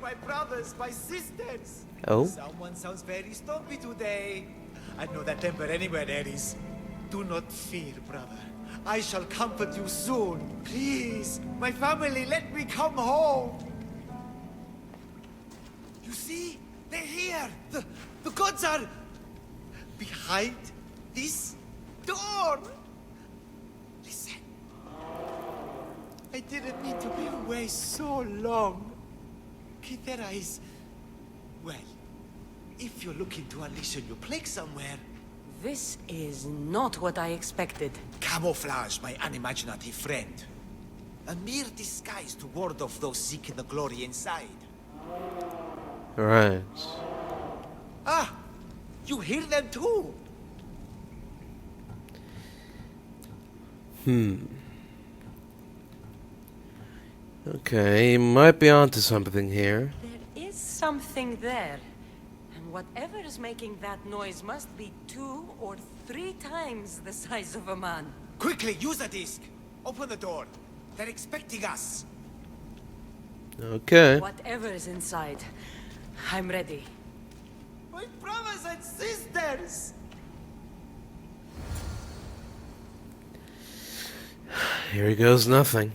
my brothers, my sisters. Oh? Someone sounds very stumpy today. I know that temper anywhere there is. Do not fear, brother. I shall comfort you soon. Please, my family, let me come home. You see? They're here. The gods are behind this door. Listen. I didn't need to be away so long. Kythera is... well, if you're looking to unleash a new plague somewhere... This is not what I expected. Camouflage, my unimaginative friend. A mere disguise to ward off those seeking the glory inside. Right. Ah! You hear them too? Okay, might be onto something here. There is something there. And whatever is making that noise must be 2 or 3 times the size of a man. Quickly, use a disc. Open the door. They're expecting us. Okay. Whatever is inside, I'm ready. My brothers and sisters! Here goes nothing.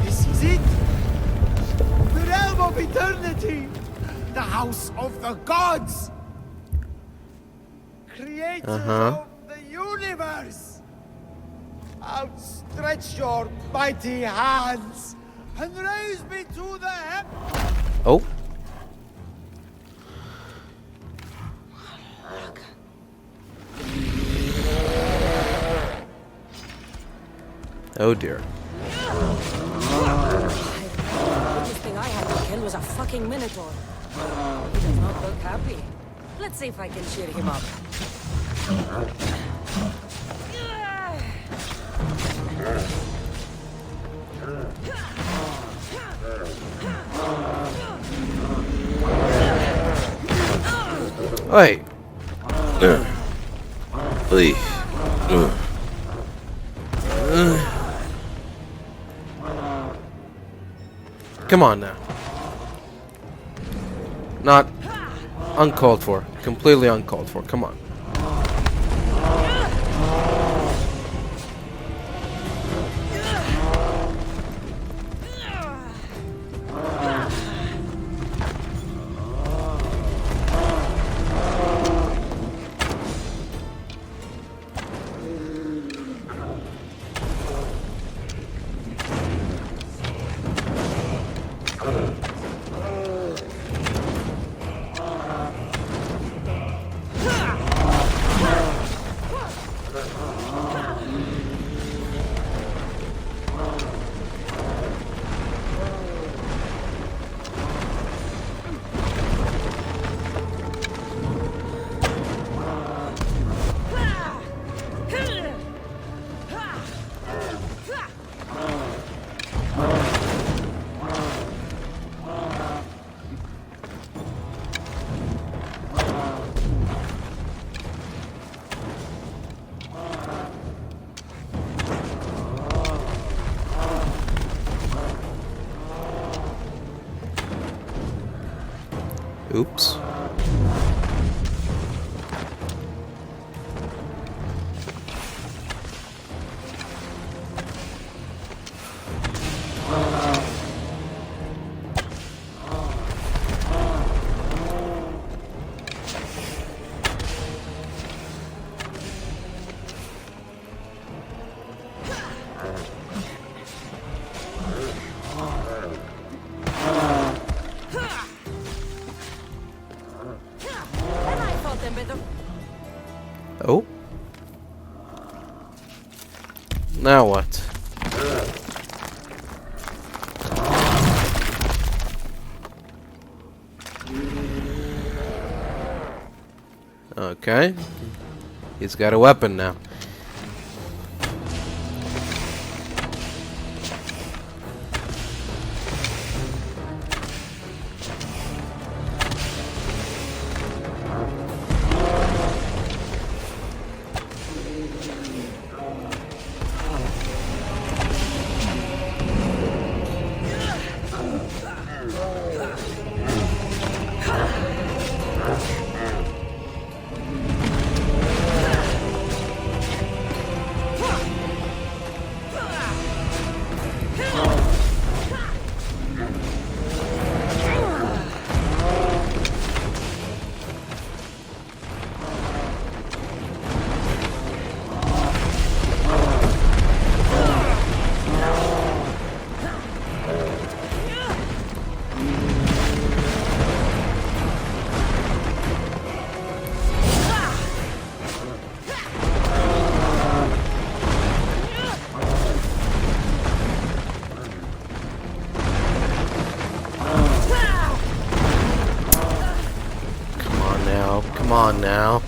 This is it! The realm of eternity! The house of the gods! Creators of the universe! Outstretch your mighty hands and raise me to the heavens! Oh. Oh dear. The biggest thing I had to kill was a fucking minotaur. He does not look happy. Let's see if I can cheer him up. Hey. Come on now. Not uncalled for. Completely uncalled for. Come on. Oops. Oh? Now what? Okay. He's got a weapon now. Come on now.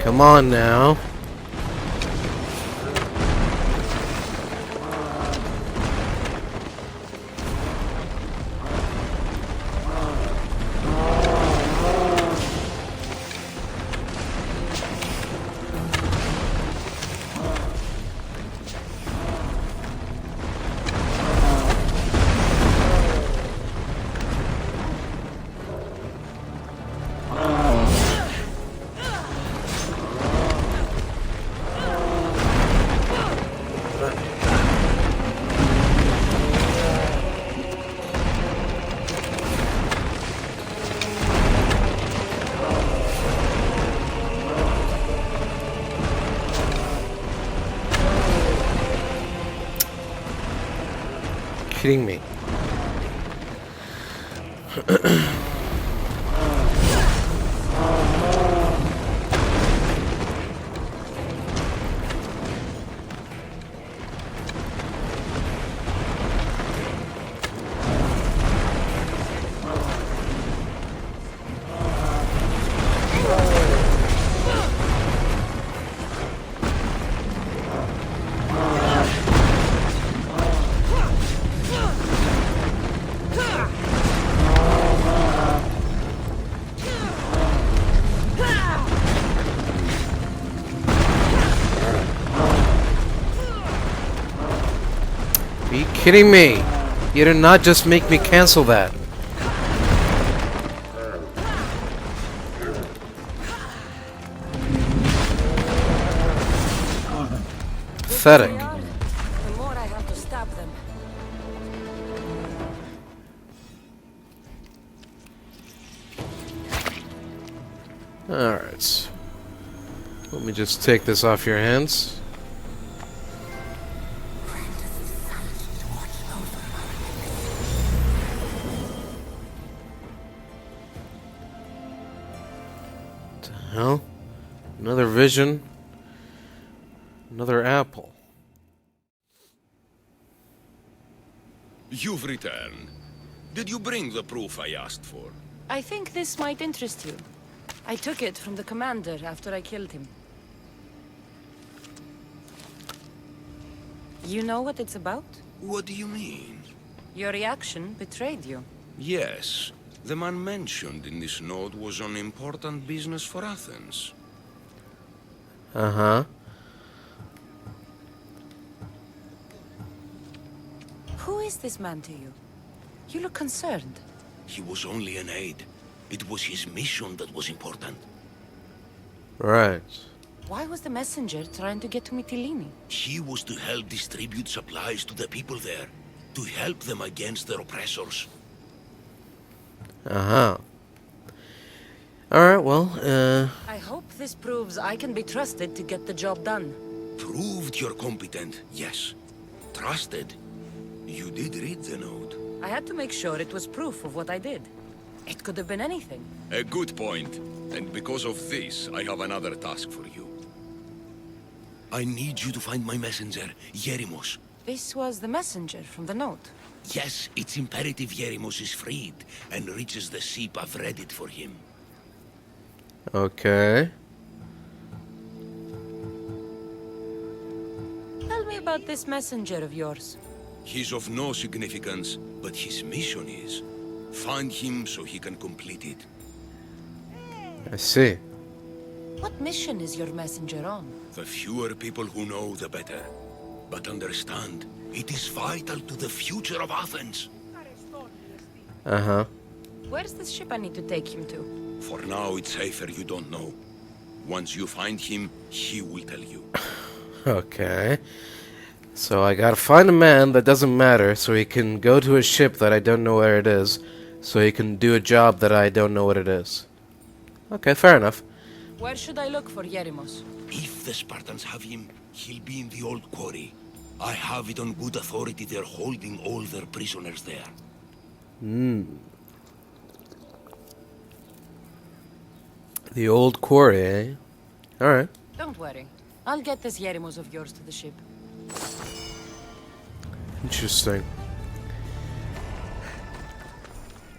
Come on now. Kidding me. Are you kidding me? You did not just make me cancel that. Pathetic. The more I have to stop them. Alright. Let me just take this off your hands. Hell, another vision, another apple. You've returned. Did you bring the proof I asked for? I think this might interest you. I took it from the commander after I killed him. You know what it's about? What do you mean? Your reaction betrayed you. Yes. The man mentioned in this note was on important business for Athens. Uh-huh. Who is this man to you? You look concerned. He was only an aide. It was his mission that was important. Right. Why was the messenger trying to get to Mytilene? He was to help distribute supplies to the people there, to help them against their oppressors. Uh-huh. Alright, well, I hope this proves I can be trusted to get the job done. Proved you're competent, yes. Trusted. You did read the note. I had to make sure it was proof of what I did. It could have been anything. A good point. And because of this, I have another task for you. I need you to find my messenger, Yerimos. This was the messenger from the note. Yes, it's imperative Yerimos is freed and reaches the ship. I've read it for him. okay. Tell me about this messenger of yours. He's of no significance, but his mission is. Find him so he can complete it. I see. What mission is your messenger on? The fewer people who know, the better. But understand, it is vital to the future of Athens. Uh-huh. Where's this ship I need to take him to? For now, it's safer you don't know. Once you find him, he will tell you. Okay. So I gotta find a man that doesn't matter so he can go to a ship that I don't know where it is, so he can do a job that I don't know what it is. Okay, fair enough. Where should I look for Yerimos? If the Spartans have him, he'll be in the old quarry. I have it on good authority they're holding all their prisoners there. The old quarry, eh? Alright. Don't worry. I'll get this Yerimos of yours to the ship. Interesting.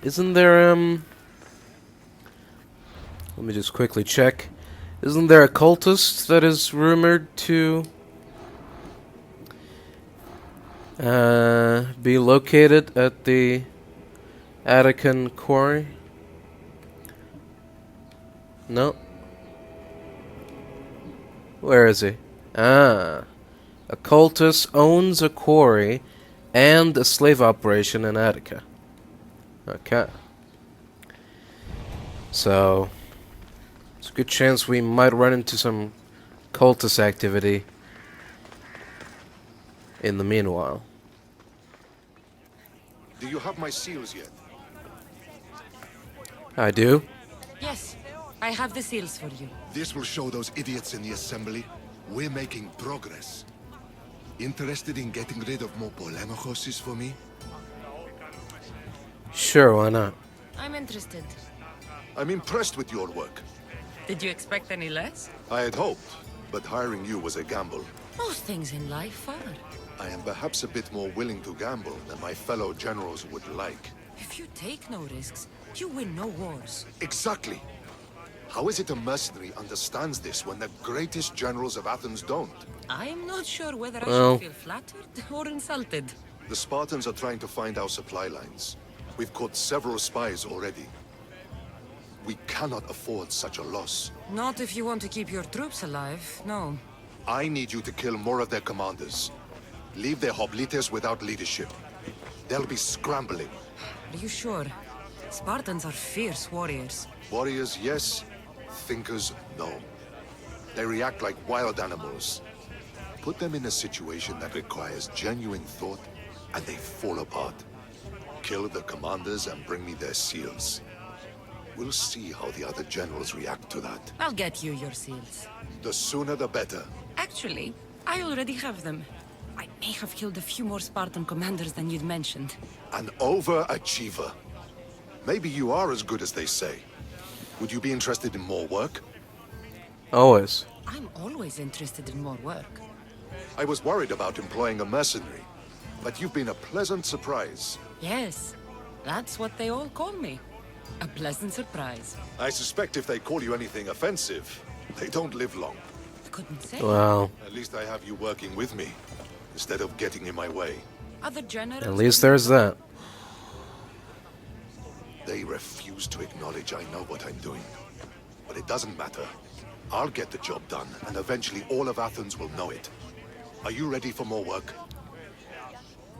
Isn't there, Let me just quickly check. Isn't there a cultist that is rumored to be located at the Attican quarry? No. Where is he? Ah. A cultist owns a quarry and a slave operation in Attica. Okay. So, it's a good chance we might run into some cultist activity in the meanwhile. Do you have my seals yet? I do. Yes, I have the seals for you. This will show those idiots in the assembly we're making progress. Interested in getting rid of more polemachoses for me? Sure, why not? I'm interested. I'm impressed with your work. Did you expect any less? I had hoped, but hiring you was a gamble. Most things in life are. I am perhaps a bit more willing to gamble than my fellow generals would like. If you take no risks, you win no wars. Exactly. How is it a mercenary understands this when the greatest generals of Athens don't? I'm not sure whether I Well. should feel flattered or insulted. The Spartans are trying to find our supply lines. We've caught several spies already. We cannot afford such a loss. Not if you want to keep your troops alive, no. I need you to kill more of their commanders. Leave their hoplites without leadership. They'll be scrambling. Are you sure? Spartans are fierce warriors. Warriors, yes. Thinkers, no. They react like wild animals. Put them in a situation that requires genuine thought, and they fall apart. Kill the commanders and bring me their seals. We'll see how the other generals react to that. I'll get you your seals. The sooner the better. Actually, I already have them. I may have killed a few more Spartan commanders than you'd mentioned. An overachiever. Maybe you are as good as they say. Would you be interested in more work? Always. I'm always interested in more work. I was worried about employing a mercenary, but you've been a pleasant surprise. Yes, that's what they all call me. A pleasant surprise. I suspect if they call you anything offensive, they don't live long. I couldn't say. Well, At least I have you working with me, instead of getting in my way. Other generals... at least there's that. They refuse to acknowledge I know what I'm doing. But it doesn't matter. I'll get the job done, and eventually all of Athens will know it. Are you ready for more work?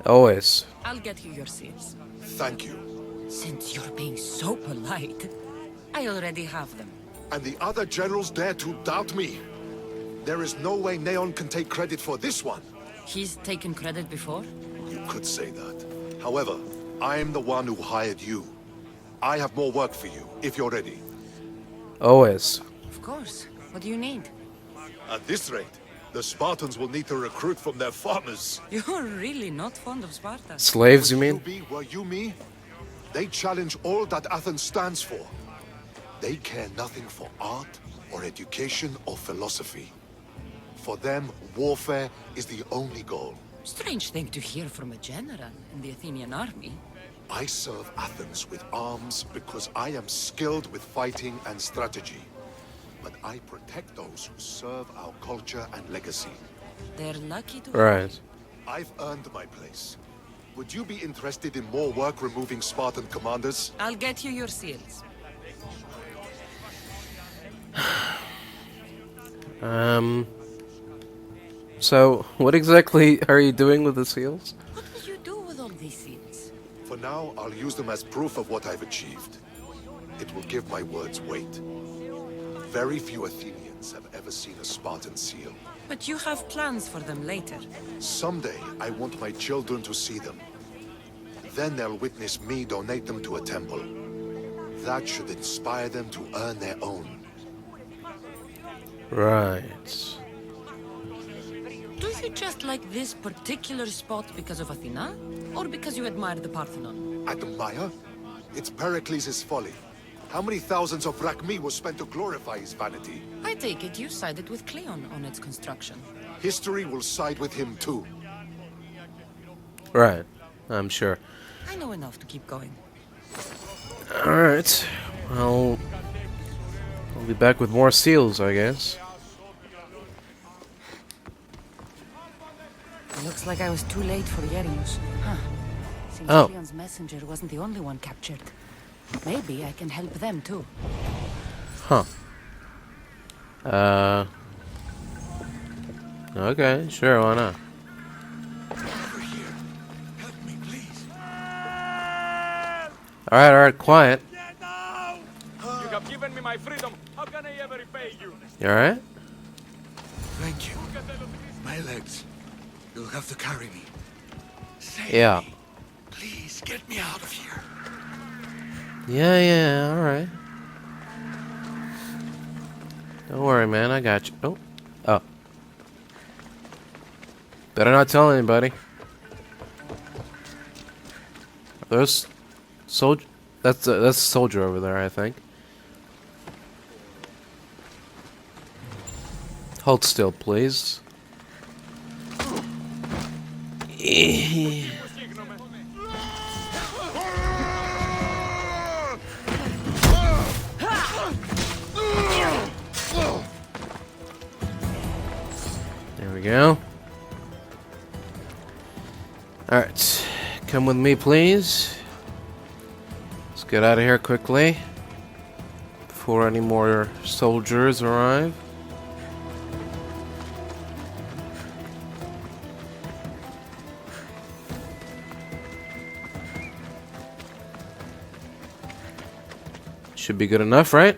Always. I'll get you your seals. Thank you. Since you're being so polite, I already have them. And the other generals dare to doubt me. There is no way Neon can take credit for this one. He's taken credit before? You could say that. However, I'm the one who hired you. I have more work for you, if you're ready. Always. Of course. What do you need? At this rate, the Spartans will need to recruit from their farmers. You're really not fond of Sparta. Slaves, you mean? Were you me? They challenge all that Athens stands for. They care nothing for art, or education, or philosophy. For them, warfare is the only goal. Strange thing to hear from a general in the Athenian army. I serve Athens with arms because I am skilled with fighting and strategy. But I protect those who serve our culture and legacy. They're lucky to... Right. I've earned my place. Would you be interested in more work removing Spartan commanders? I'll get you your seals. So, what exactly are you doing with the seals? What will you do with all these seals? For now, I'll use them as proof of what I've achieved. It will give my words weight. Very few Athenians have ever seen a Spartan seal. But you have plans for them later. Someday, I want my children to see them. Then they'll witness me donate them to a temple. That should inspire them to earn their own. Right. Do you just like this particular spot because of Athena? Or because you admire the Parthenon? Admire? It's Perikles' folly. How many thousands of drachmae was spent to glorify his vanity? I take it you sided with Cleon on its construction. History will side with him too. Right. I'm sure. I know enough to keep going. Alright. Well, I'll be back with more seals, I guess. Looks like I was too late for Yerimos. Huh. Seems Oh. Leon's messenger wasn't the only one captured. Maybe I can help them too. Huh. Okay, sure, why not? Over here. Help me, please. Alright, quiet. You have given me my freedom. How can I ever repay you? You alright? Thank you. My legs. You'll have to carry me. Save Yeah. me. Please, get me out of here. Yeah, alright. Don't worry, man, I got you. Oh. Better not tell anybody. There's soldier. That's a soldier over there, I think. Hold still, please. There we go. Alright. Come with me, please. Let's get out of here quickly. Before any more soldiers arrive. Should be good enough, right?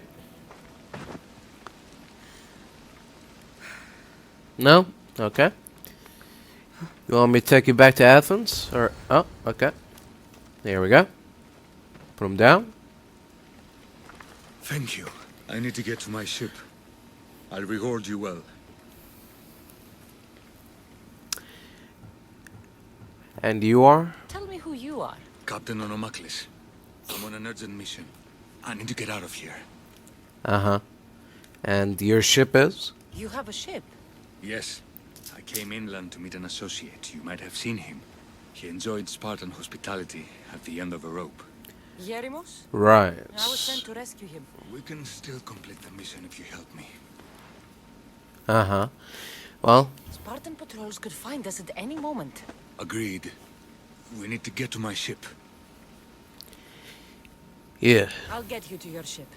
No? Okay. You want me to take you back to Athens? Or oh, okay. There we go. Put him down. Thank you. I need to get to my ship. I'll reward you well. And you are? Tell me who you are. Captain Onomaklis. I'm on an urgent mission. I need to get out of here. Uh-huh. And your ship is? You have a ship. Yes. I came inland to meet an associate. You might have seen him. He enjoyed Spartan hospitality at the end of a rope. Yerimos? Right. I was sent to rescue him. We can still complete the mission if you help me. Uh-huh. Well, Spartan patrols could find us at any moment. Agreed. We need to get to my ship. yeah. I'll get you to your ship.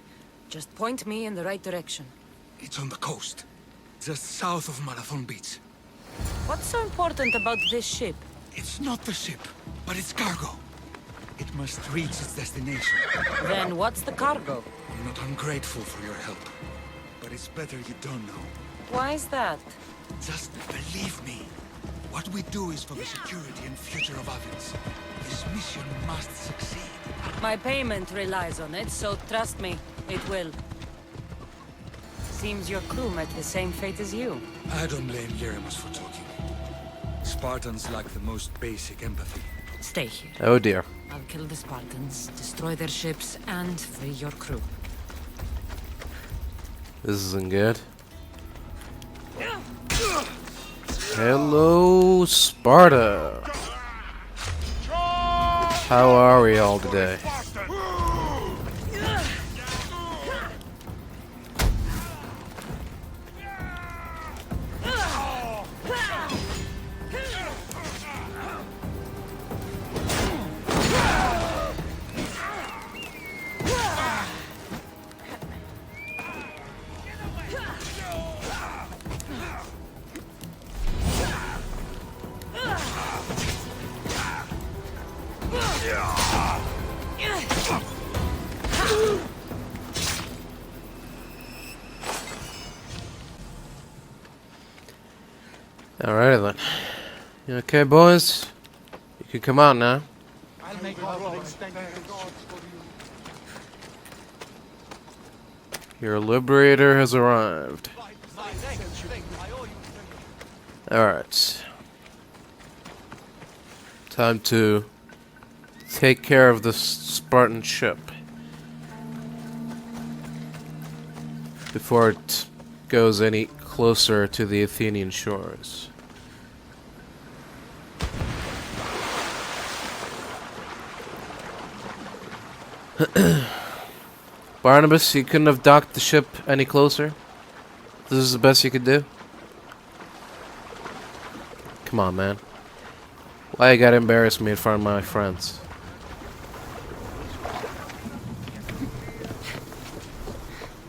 Just point me in the right direction. It's on the coast. Just south of Marathon Beach. What's so important about this ship? It's not the ship, but its cargo. It must reach its destination. Then what's the cargo? I'm not ungrateful for your help, but it's better you don't know. Why is that? Just believe me. What we do is for the security and future of Athens. This mission must succeed. My payment relies on it, so trust me, it will. Seems your crew met the same fate as you. I don't blame Yerimos for talking. Spartans lack the most basic empathy. Stay here. Oh dear. I'll kill the Spartans, destroy their ships, and free your crew. This isn't good. Hello, Sparta. How are we all today? Alrighty then. You okay, boys? You can come out now. Your Liberator has arrived. Alright. Time to take care of this Spartan ship before it goes any closer to the Athenian shores. Barnabas, you couldn't have docked the ship any closer? This is the best you could do? Come on, man. Why you gotta embarrass me in front of my friends?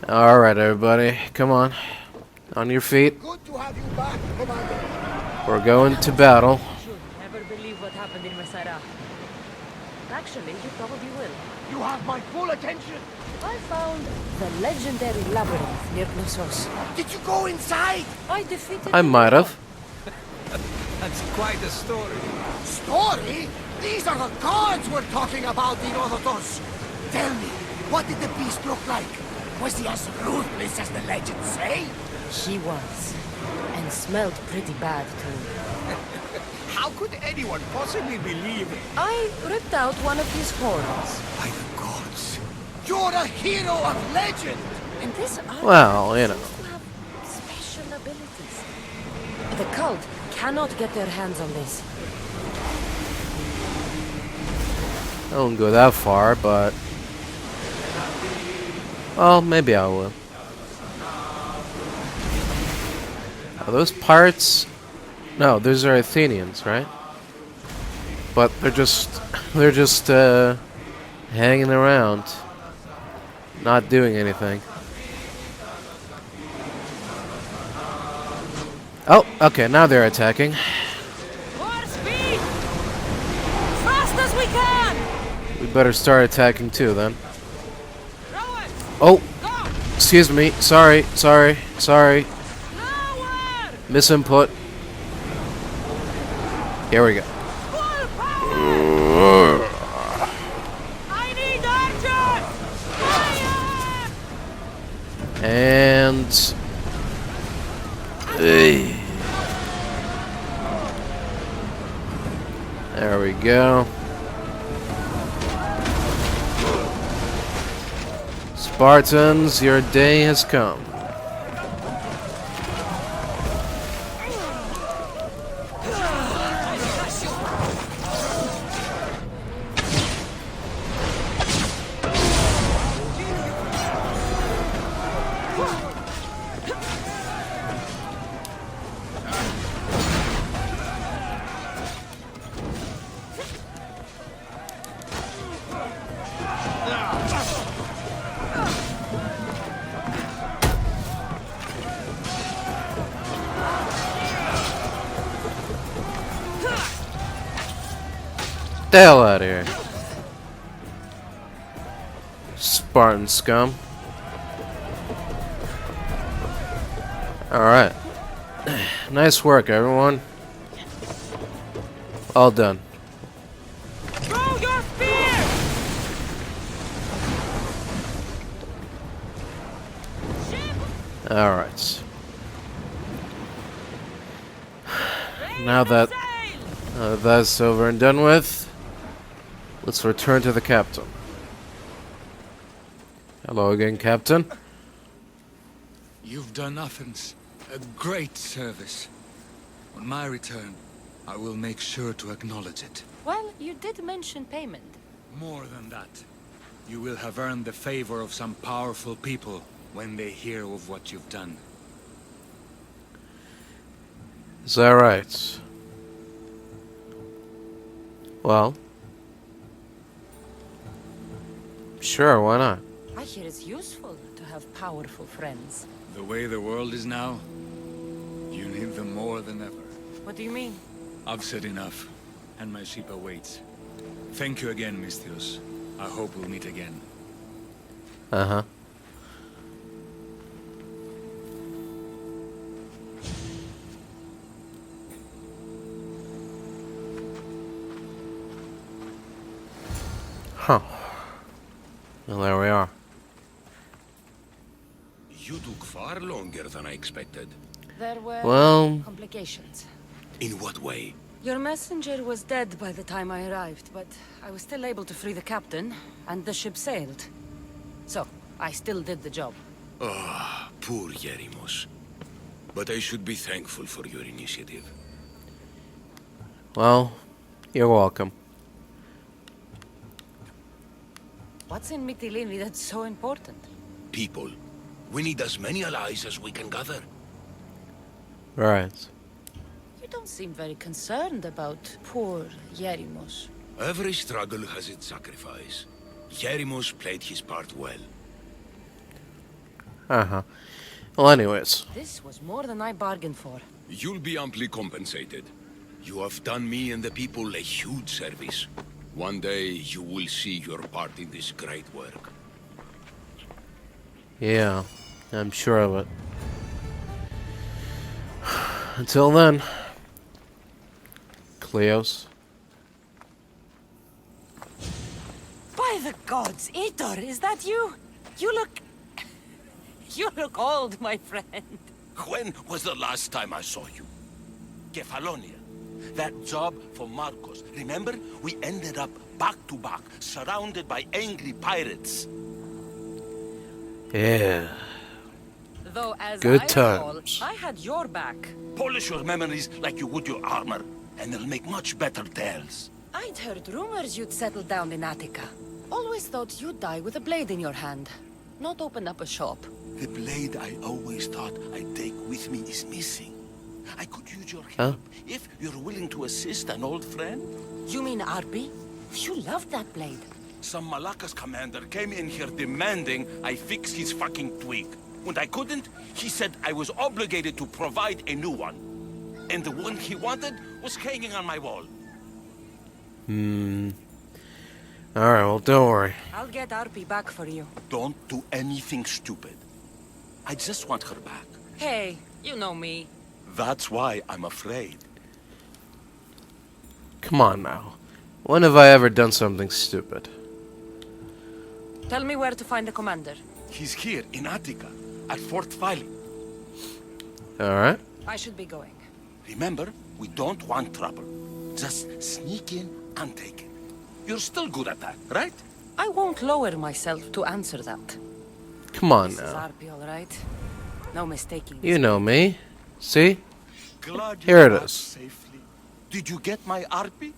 Alright, everybody. Come on. On your feet. Good to have you back, Commander. We're going to battle. You'll never believe what happened in Messara. Actually, you probably will. You have my full attention. I found the legendary labyrinth near Knossos. Did you go inside? I defeated I the might have. That's quite a story. Story? These are the gods we're talking about, Herodotus. Tell me, what did the beast look like? Was he as ruthless as the legends say? He was. And smelled pretty bad, too. How could anyone possibly believe it? I ripped out one of his horns. By the gods. You're a hero of legend! And this armor Well, you know. seems to have special abilities. The cult cannot get their hands on this. I won't go that far, but... well, maybe I will. Are those pirates? No, those are Athenians, right? But they're just hanging around, not doing anything. Oh, okay, now they're attacking. More speed! Fast as we can! We better start attacking too, then. Throw it! Oh, Go! excuse me. Sorry. Nowhere! Misinput. Here we go. Full power! I need archers! Fire! And... Hey. There we go. Spartans, your day has come. The hell out of here. Spartan scum. Alright. Nice work, everyone. All done. Throw your spear! Alright. Now that that's over and done with, let's return to the captain. Hello again, Captain. You've done Athens a great service. On my return, I will make sure to acknowledge it. Well, you did mention payment. More than that, you will have earned the favor of some powerful people when they hear of what you've done. Is that right? Well, sure, why not? I hear it's useful to have powerful friends. The way the world is now, you need them more than ever. What do you mean? I've said enough, and my ship awaits. Thank you again, Misthios. I hope we'll meet again. Uh-huh. Huh. Well, there we are. You took far longer than I expected. There were Well, complications. In what way? Your messenger was dead by the time I arrived, but I was still able to free the captain, and the ship sailed. So, I still did the job. Ah, poor Yerimos. But I should be thankful for your initiative. well, you're welcome. What's in Mytilene that's so important? People. We need as many allies as we can gather. Right. You don't seem very concerned about poor Yerimos. Every struggle has its sacrifice. Yerimos played his part well. Uh-huh. Well, anyways. This was more than I bargained for. You'll be amply compensated. You have done me and the people a huge service. One day you will see your part in this great work. Yeah, I'm sure of it. Until then, Cleos. By the gods, Heitor, is that you? You look... You look old, my friend. When was the last time I saw you? Kefalonia. That job for Marcos. Remember? We ended up back to back, surrounded by angry pirates. Yeah. Though, as Good I recall, times. I had your back. Polish your memories like you would your armor, and they'll make much better tales. I'd heard rumors you'd settled down in Attica. Always thought you'd die with a blade in your hand, not open up a shop. The blade I always thought I'd take with me is missing. I could use your Huh? help if you're willing to assist an old friend. You mean Arpi? You loved that blade. Some Malakas commander came in here demanding I fix his fucking twig. When I couldn't, he said I was obligated to provide a new one. And the one he wanted was hanging on my wall. Alright, well, don't worry. I'll get Arpi back for you. Don't do anything stupid. I just want her back. Hey, you know me. That's why I'm afraid. Come on now. When have I ever done something stupid? Tell me where to find the commander. He's here in Attica, at Fort Phili. Alright. I should be going. Remember, we don't want trouble. Just sneak in and take it. You're still good at that, right? I won't lower myself to answer that. Come on This is now. Arpi, all right? No mistaking. You know me. See? Glad Here it got is. safely. Did you get my Arpi?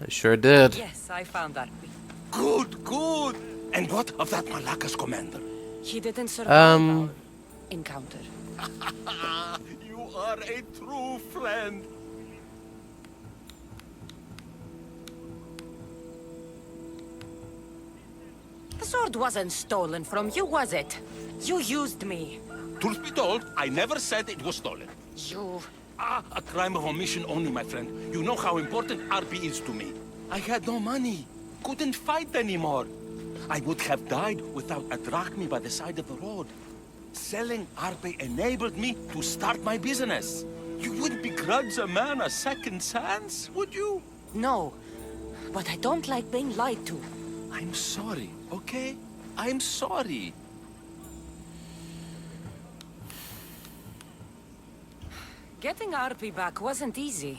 I sure did. Yes, I found Arpi. Good, good. And what of that Malakas commander? He didn't survive our encounter. You are a true friend. The sword wasn't stolen from you, was it? You used me. Truth be told, I never said it was stolen. You... A crime of omission only, my friend. You know how important Arpi is to me. I had no money. Couldn't fight anymore. I would have died without a drachmi by the side of the road. Selling Arpi enabled me to start my business. You wouldn't begrudge a man a second chance, would you? No. But I don't like being lied to. I'm sorry, okay? I'm sorry. Getting Arpi back wasn't easy.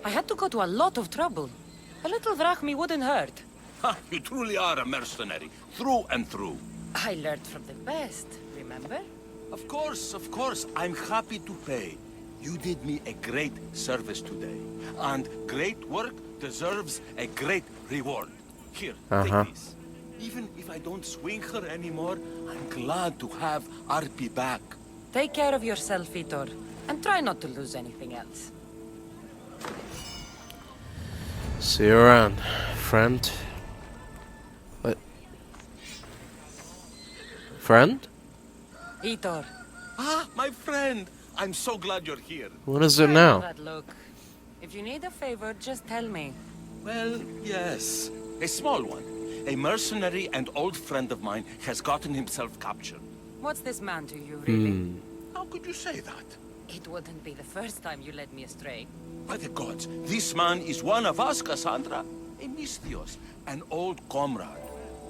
I had to go to a lot of trouble. A little drachmi wouldn't hurt. Ha, you truly are a mercenary, through and through. I learned from the best, remember? Of course, I'm happy to pay. You did me a great service today. And great work deserves a great reward. Here, take this. Even if I don't swing her anymore, I'm glad to have Arpi back. Take care of yourself, Heitor. And try not to lose anything else. See you around, friend. What? Friend? Heitor. Ah, my friend! I'm so glad you're here. What is it I know now? that look. If you need a favor, just tell me. Well, yes. A small one. A mercenary and old friend of mine has gotten himself captured. What's this man to you, really? How could you say that? It wouldn't be the first time you led me astray. By the gods, this man is one of us, Kassandra. A Mystios, an old comrade.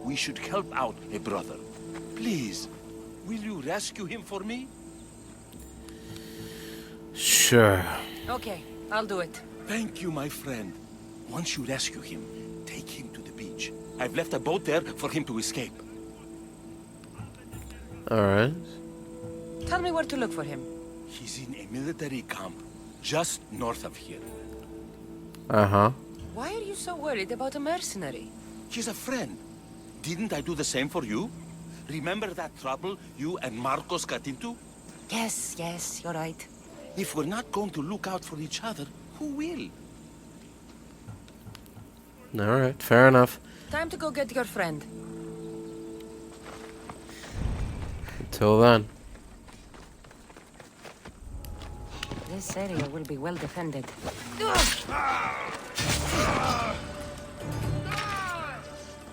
We should help out a brother. Please, will you rescue him for me? Sure. Okay, I'll do it. Thank you, my friend. Once you rescue him, take him to the beach. I've left a boat there for him to escape. Alright. Tell me where to look for him. He's in a military camp just north of here. Uh-huh. Why are you so worried about a mercenary? He's a friend. Didn't I do the same for you? Remember that trouble you and Marcos got into? Yes, yes, you're right. If we're not going to look out for each other, who will? Alright, fair enough. Time to go get your friend. Until then. This area will be well defended.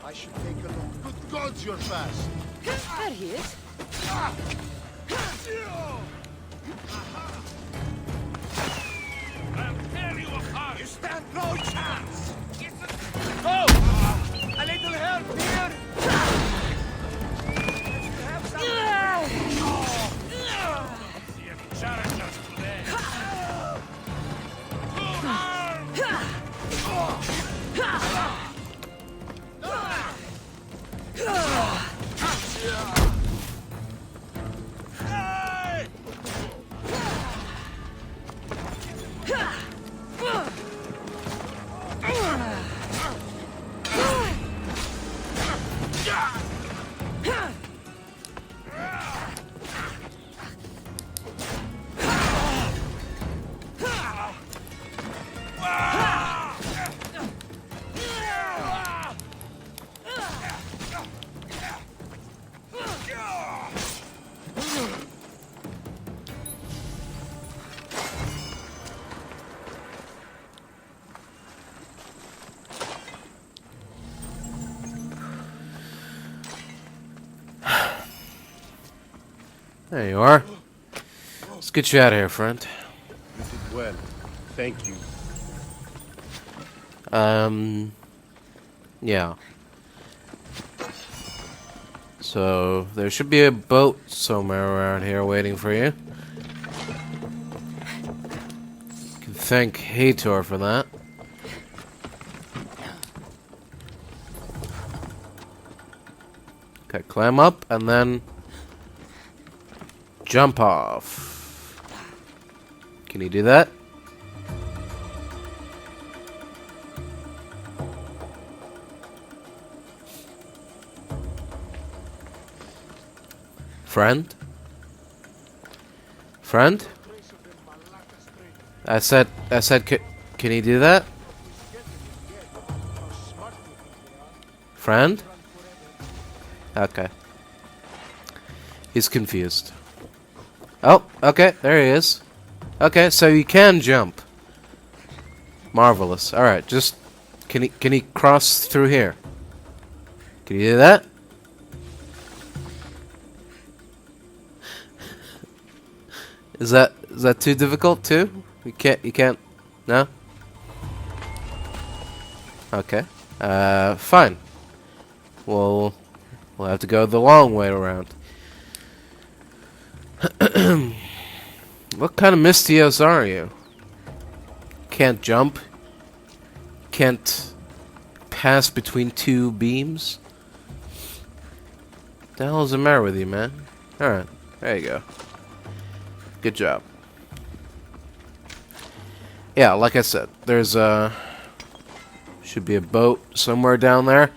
I should take a look. Good gods, you're fast. There he is. I'll tear you apart! You stand no chance! Go! A little help here! Have some... See any challengers today? There you are. Let's get you out of here, friend. You did well. Thank you. Yeah. So, there should be a boat somewhere around here waiting for you. You can thank Heitor for that. Okay, climb up and then jump off. Can you do that? Friend? Friend? I said, can you do that? Friend? Okay. He's confused. Oh, okay, there he is. Okay, so you can jump. Marvelous. Alright, just can he cross through here? Can you do that? Is that too difficult too? You can't no? Okay. Fine. We'll have to go the long way around. What kind of Mystios are you? Can't jump? Can't pass between two beams? What the hell is the matter with you, man? Alright, there you go. Good job. Yeah, like I said, there's should be a boat somewhere down there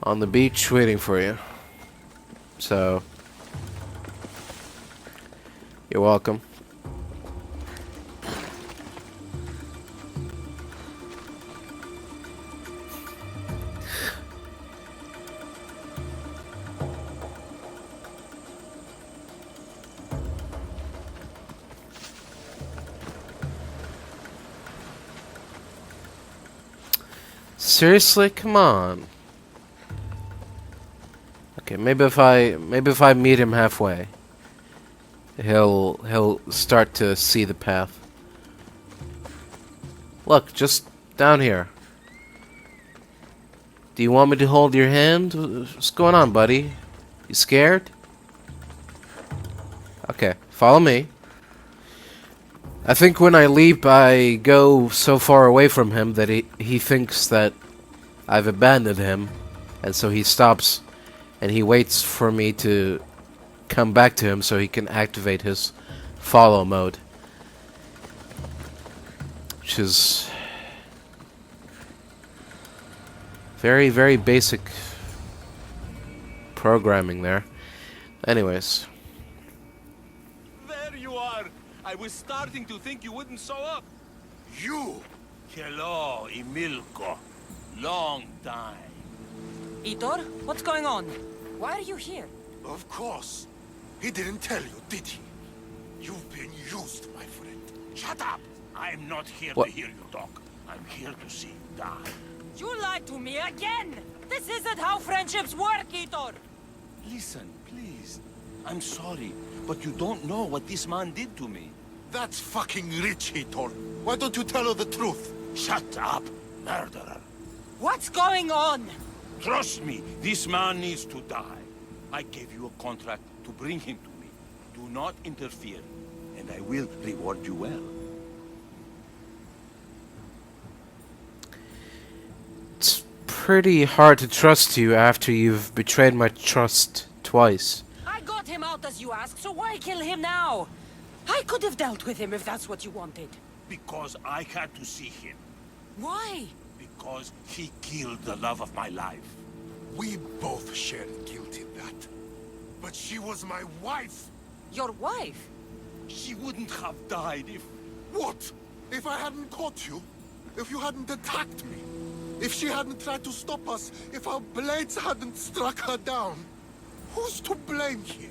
on the beach waiting for you. So, you're welcome. Seriously, come on. Okay, maybe if I meet him halfway, he'll start to see the path. Look, just down here. Do you want me to hold your hand? What's going on, buddy? You scared? Okay, follow me. I think when I leap, I go so far away from him that he thinks that I've abandoned him, and so he stops and he waits for me to come back to him so he can activate his follow mode, which is very, very basic programming there. Anyways. There you are. I was starting to think you wouldn't show up. You! Hello, Emilko. Long time. Heitor, what's going on? Why are you here? Of course. He didn't tell you, did he? You've been used, my friend. Shut up! I'm not here What? to hear you talk. I'm here to see you die. You lied to me again! This isn't how friendships work, Heitor! Listen, please. I'm sorry, but you don't know what this man did to me. That's fucking rich, Heitor. Why don't you tell her the truth? Shut up, murderer. What's going on? Trust me, this man needs to die. I gave you a contract to bring him to me. Do not interfere, and I will reward you well. It's pretty hard to trust you after you've betrayed my trust twice. I got him out as you asked, so why kill him now? I could have dealt with him if that's what you wanted. Because I had to see him. Why? Because he killed the love of my life. We both shared guilt in that. But she was my wife! Your wife? She wouldn't have died if... What? If I hadn't caught you? If you hadn't attacked me? If she hadn't tried to stop us? If our blades hadn't struck her down? Who's to blame here?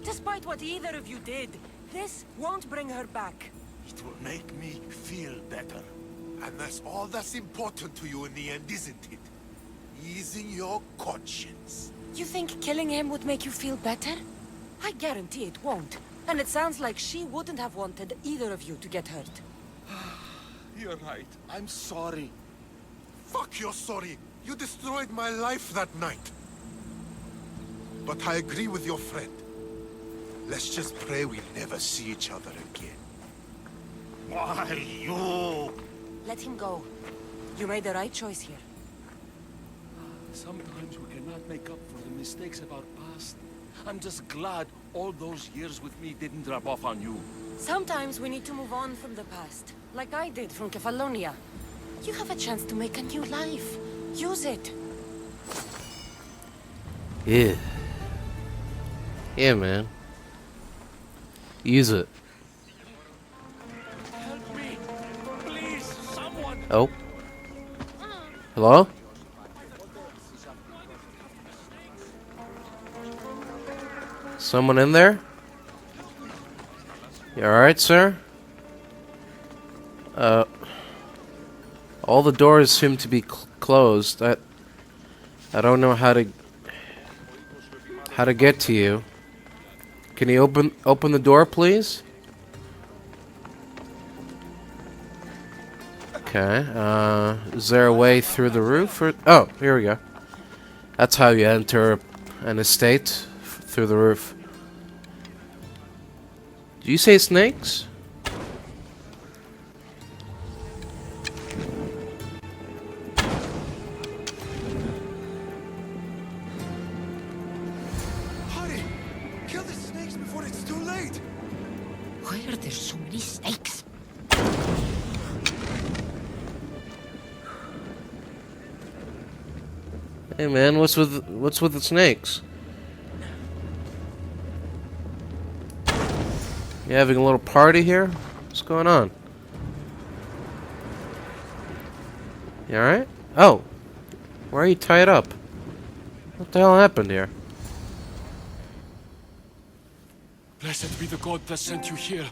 Despite what either of you did, this won't bring her back. It will make me feel better. And that's all that's important to you in the end, isn't it? Easing your conscience. You think killing him would make you feel better? I guarantee it won't. And it sounds like she wouldn't have wanted either of you to get hurt. You're right. I'm sorry. Fuck your sorry. You destroyed my life that night. But I agree with your friend. Let's just pray we never see each other again. Why you? Let him go. You made the right choice here. Sometimes we cannot make up for the mistakes of our past. I'm just glad all those years with me didn't rub off on you. Sometimes we need to move on from the past, like I did from Kefalonia. You have a chance to make a new life. Use it. Yeah. Yeah, man. Use it. Help me! Please, someone! Oh. Hello? Someone in there? You alright, sir? All the doors seem to be closed. I don't know how to get to you. Can you open the door, please? Okay. Is there a way through the roof? Or oh, here we go. That's how you enter an estate, through the roof. Did you say snakes? Hurry! Kill the snakes before it's too late! Why are there so many snakes? Hey man, what's with the snakes? You having a little party here? What's going on? You alright? Oh! Why are you tied up? What the hell happened here? Blessed be the god that sent you here.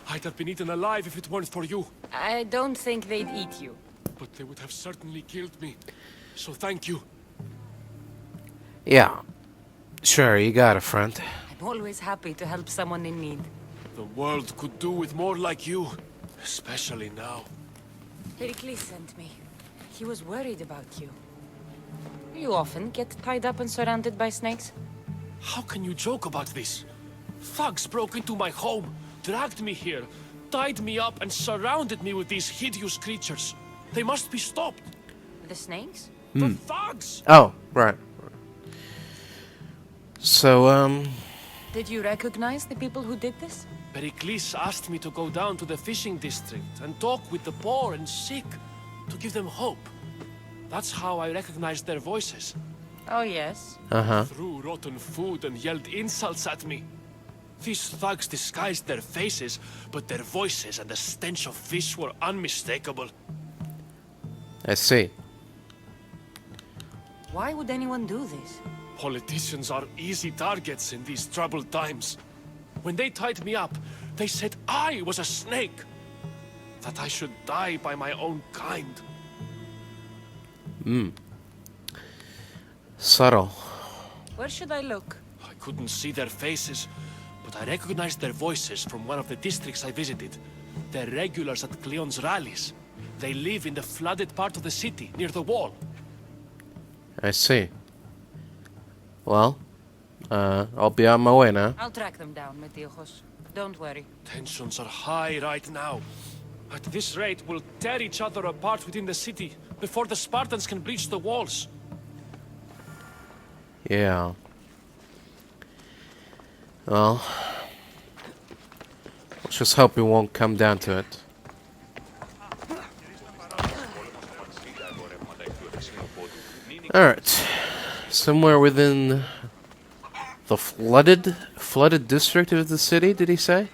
I'd have been eaten alive if it weren't for you. I don't think they'd eat you. But they would have certainly killed me. So thank you. Yeah. Sure, you got it, friend. I'm always happy to help someone in need. The world could do with more like you. Especially now. Perikles sent me. He was worried about you. You often get tied up and surrounded by snakes? How can you joke about this? Thugs broke into my home, dragged me here, tied me up and surrounded me with these hideous creatures. They must be stopped. The snakes? The thugs! Oh, right. So, Did you recognize the people who did this? Perikles asked me to go down to the fishing district and talk with the poor and sick, to give them hope. That's how I recognized their voices. Oh, yes. Threw rotten food and yelled insults at me. These thugs disguised their faces, but their voices and the stench of fish were unmistakable. I see. Why would anyone do this? Politicians are easy targets in these troubled times. When they tied me up, they said I was a snake. That I should die by my own kind. Subtle. Where should I look? I couldn't see their faces, but I recognized their voices from one of the districts I visited. They're regulars at Cleon's rallies. They live in the flooded part of the city, near the wall. I see. Well, I'll be on my way now. I'll track them down, Metiojos. Don't worry. Tensions are high right now. At this rate, we'll tear each other apart within the city before the Spartans can breach the walls. Yeah. Well, let's just hope it won't come down to it. Alright. Somewhere within the flooded district of the city, did he say?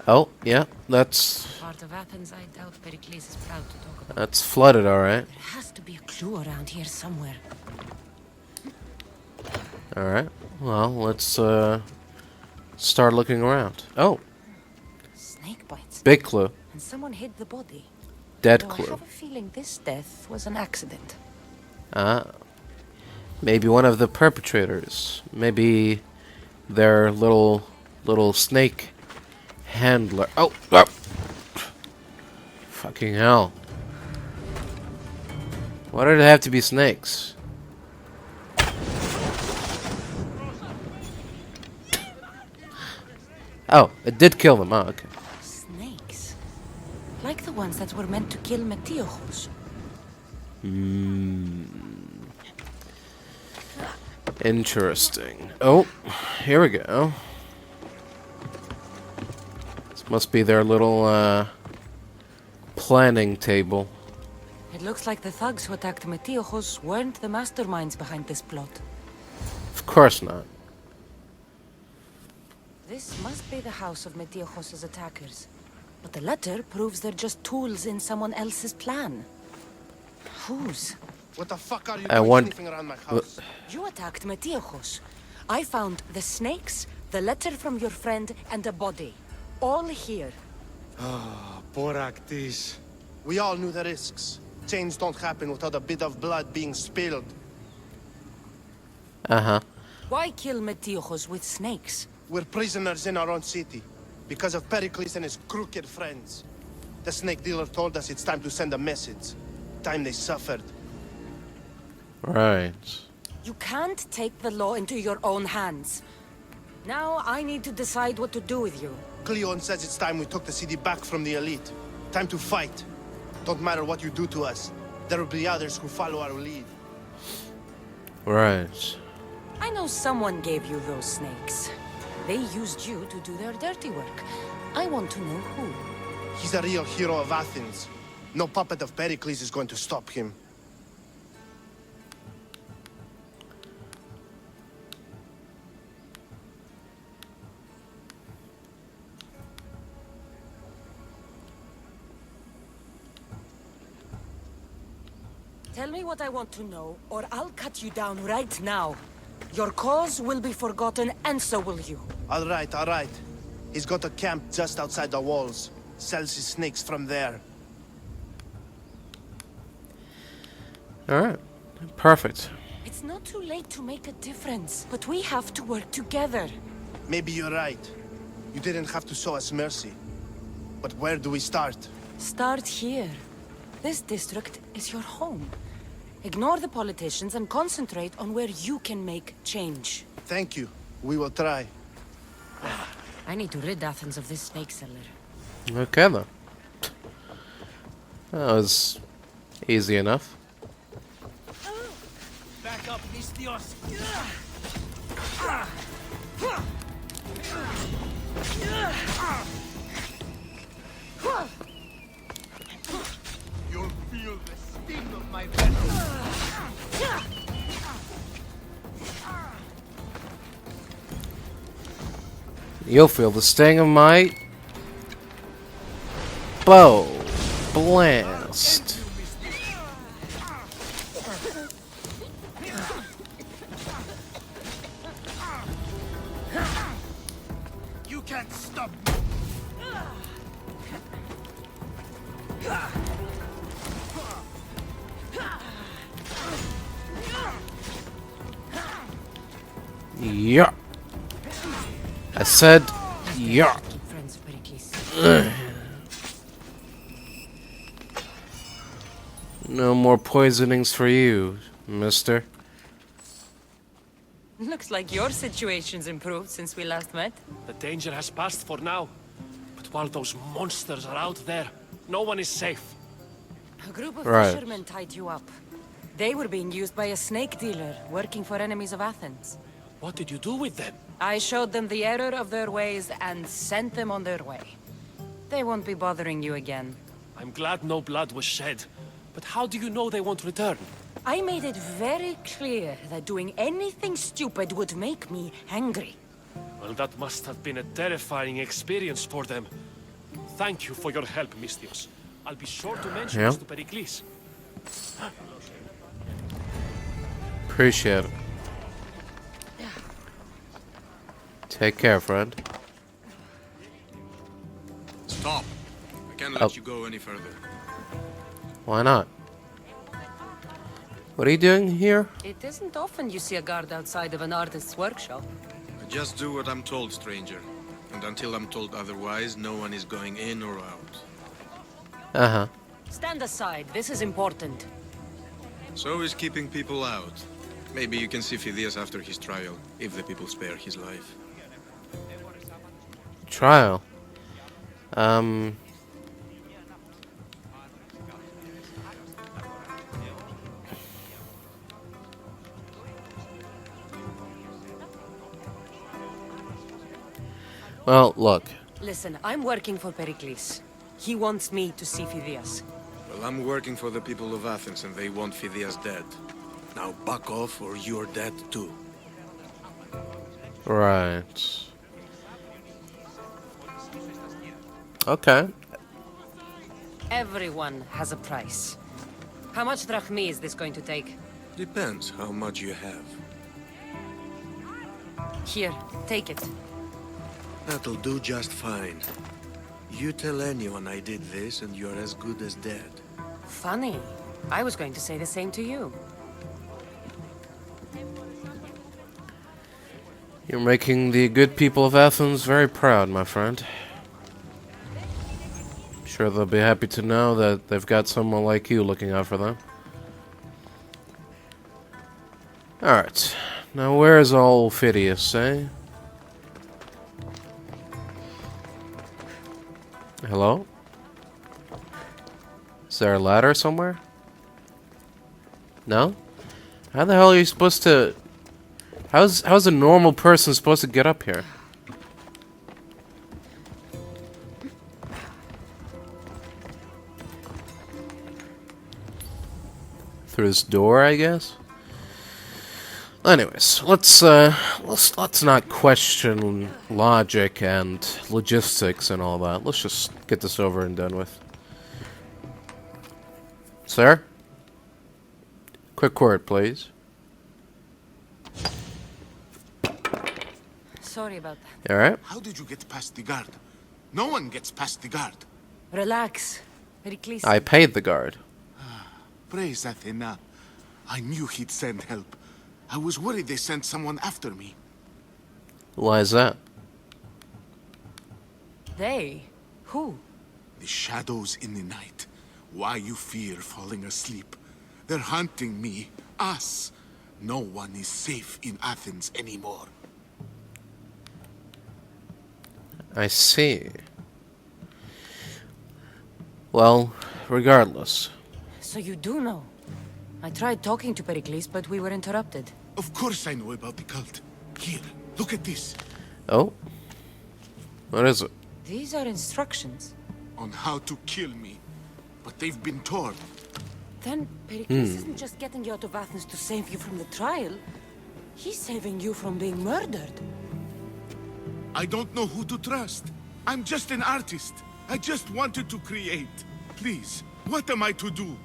Oh, yeah, that's... Part of Athens I doubt Perikles is proud to talk about. That's flooded, alright. There has to be a clue around here somewhere. Alright, well, let's, start looking around. Oh, Snake bites. big clue. And someone hid the body. Dead Though I clue. have a feeling this death was an accident. Maybe one of the perpetrators. Maybe their little snake handler. Oh! Fucking hell. Why did it have to be snakes? Oh, it did kill them. Oh, okay. Snakes. Like the ones that were meant to kill Metiojos. Interesting. Oh, here we go. This must be their little, planning table. It looks like the thugs who attacked Metiojos weren't the masterminds behind this plot. Of course not. This must be the house of Metiojos' attackers. But the letter proves they're just tools in someone else's plan. Whose? What the fuck are you I doing want... sniffing around my house? You attacked Metiojos. I found the snakes, the letter from your friend, and a body. All here. Perikles. We all knew the risks. Change don't happen without a bit of blood being spilled. Uh-huh. Why kill Metiojos with snakes? We're prisoners in our own city, because of Perikles and his crooked friends. The snake dealer told us it's time to send a message. Time they suffered. Right. You can't take the law into your own hands. Now I need to decide what to do with you. Cleon says it's time we took the city back from the elite. Time to fight. Don't matter what you do to us. There will be others who follow our lead. Right. I know someone gave you those snakes. They used you to do their dirty work. I want to know who. He's a real hero of Athens. No puppet of Perikles is going to stop him. Tell me what I want to know, or I'll cut you down right now. Your cause will be forgotten, and so will you. All right. He's got a camp just outside the walls. Sells his snakes from there. Alright. Perfect. It's not too late to make a difference, but we have to work together. Maybe you're right. You didn't have to show us mercy. But where do we start? Start here. This district is your home. Ignore the politicians and concentrate on where you can make change. Thank you. We will try. I need to rid Athens of this snake seller. Okay, then. That was easy enough. Back up, Mistios! You'll feel the sting of my venom. You'll feel the sting of my bow blast. You can't stop me. Yeah. I said, yeah. Keep friends, Perikles. No more poisonings for you, mister. Looks like your situation's improved since we last met. The danger has passed for now. But while those monsters are out there, no one is safe. A group of Right. fishermen tied you up. They were being used by a snake dealer working for enemies of Athens. What did you do with them? I showed them the error of their ways and sent them on their way. They won't be bothering you again. I'm glad no blood was shed. But how do you know they won't return? I made it very clear that doing anything stupid would make me angry. Well, that must have been a terrifying experience for them. Thank you for your help, Mistios. I'll be sure to mention this to Perikles. Appreciate it. Take care, friend. Stop. I can't let you go any further. Why not? What are you doing here? It isn't often you see a guard outside of an artist's workshop. I just do what I'm told, stranger. And until I'm told otherwise, no one is going in or out. Uh-huh. Stand aside, this is important. So is keeping people out. Maybe you can see Phidias after his trial, if the people spare his life. Trial. Well, look. Listen, I'm working for Perikles. He wants me to see Phidias. Well, I'm working for the people of Athens, and they want Phidias dead. Now buck off, or you're dead too. Right. Okay. Everyone has a price. How much drachmi is this going to take? Depends how much you have. Here, take it. That'll do just fine. You tell anyone I did this, and you're as good as dead. Funny. I was going to say the same to you. You're making the good people of Athens very proud, my friend. Sure they'll be happy to know that they've got someone like you looking out for them. Alright. Now where's old Phidias, eh? Hello? Is there a ladder somewhere? No? How the hell are you supposed to... How's a normal person supposed to get up here? Through this door, I guess? Anyways, let's not question logic and logistics and all that. Let's just get this over and done with. Sir? Quick word, please. Sorry about that. You alright? How did you get past the guard? No one gets past the guard. Relax. Perikles. I paid the guard. Praise Athena. I knew he'd send help. I was worried they sent someone after me. Why is that? They? Who? The shadows in the night. Why you fear falling asleep. They're hunting me. Us. No one is safe in Athens anymore. I see. Well, regardless. So you do know. I tried talking to Perikles, but we were interrupted. Of course I know about the cult. Here, look at this. Oh. What is it? These are instructions. On how to kill me. But they've been torn. Then Perikles isn't just getting you out of Athens to save you from the trial. He's saving you from being murdered. I don't know who to trust. I'm just an artist. I just wanted to create. Please, what am I to do?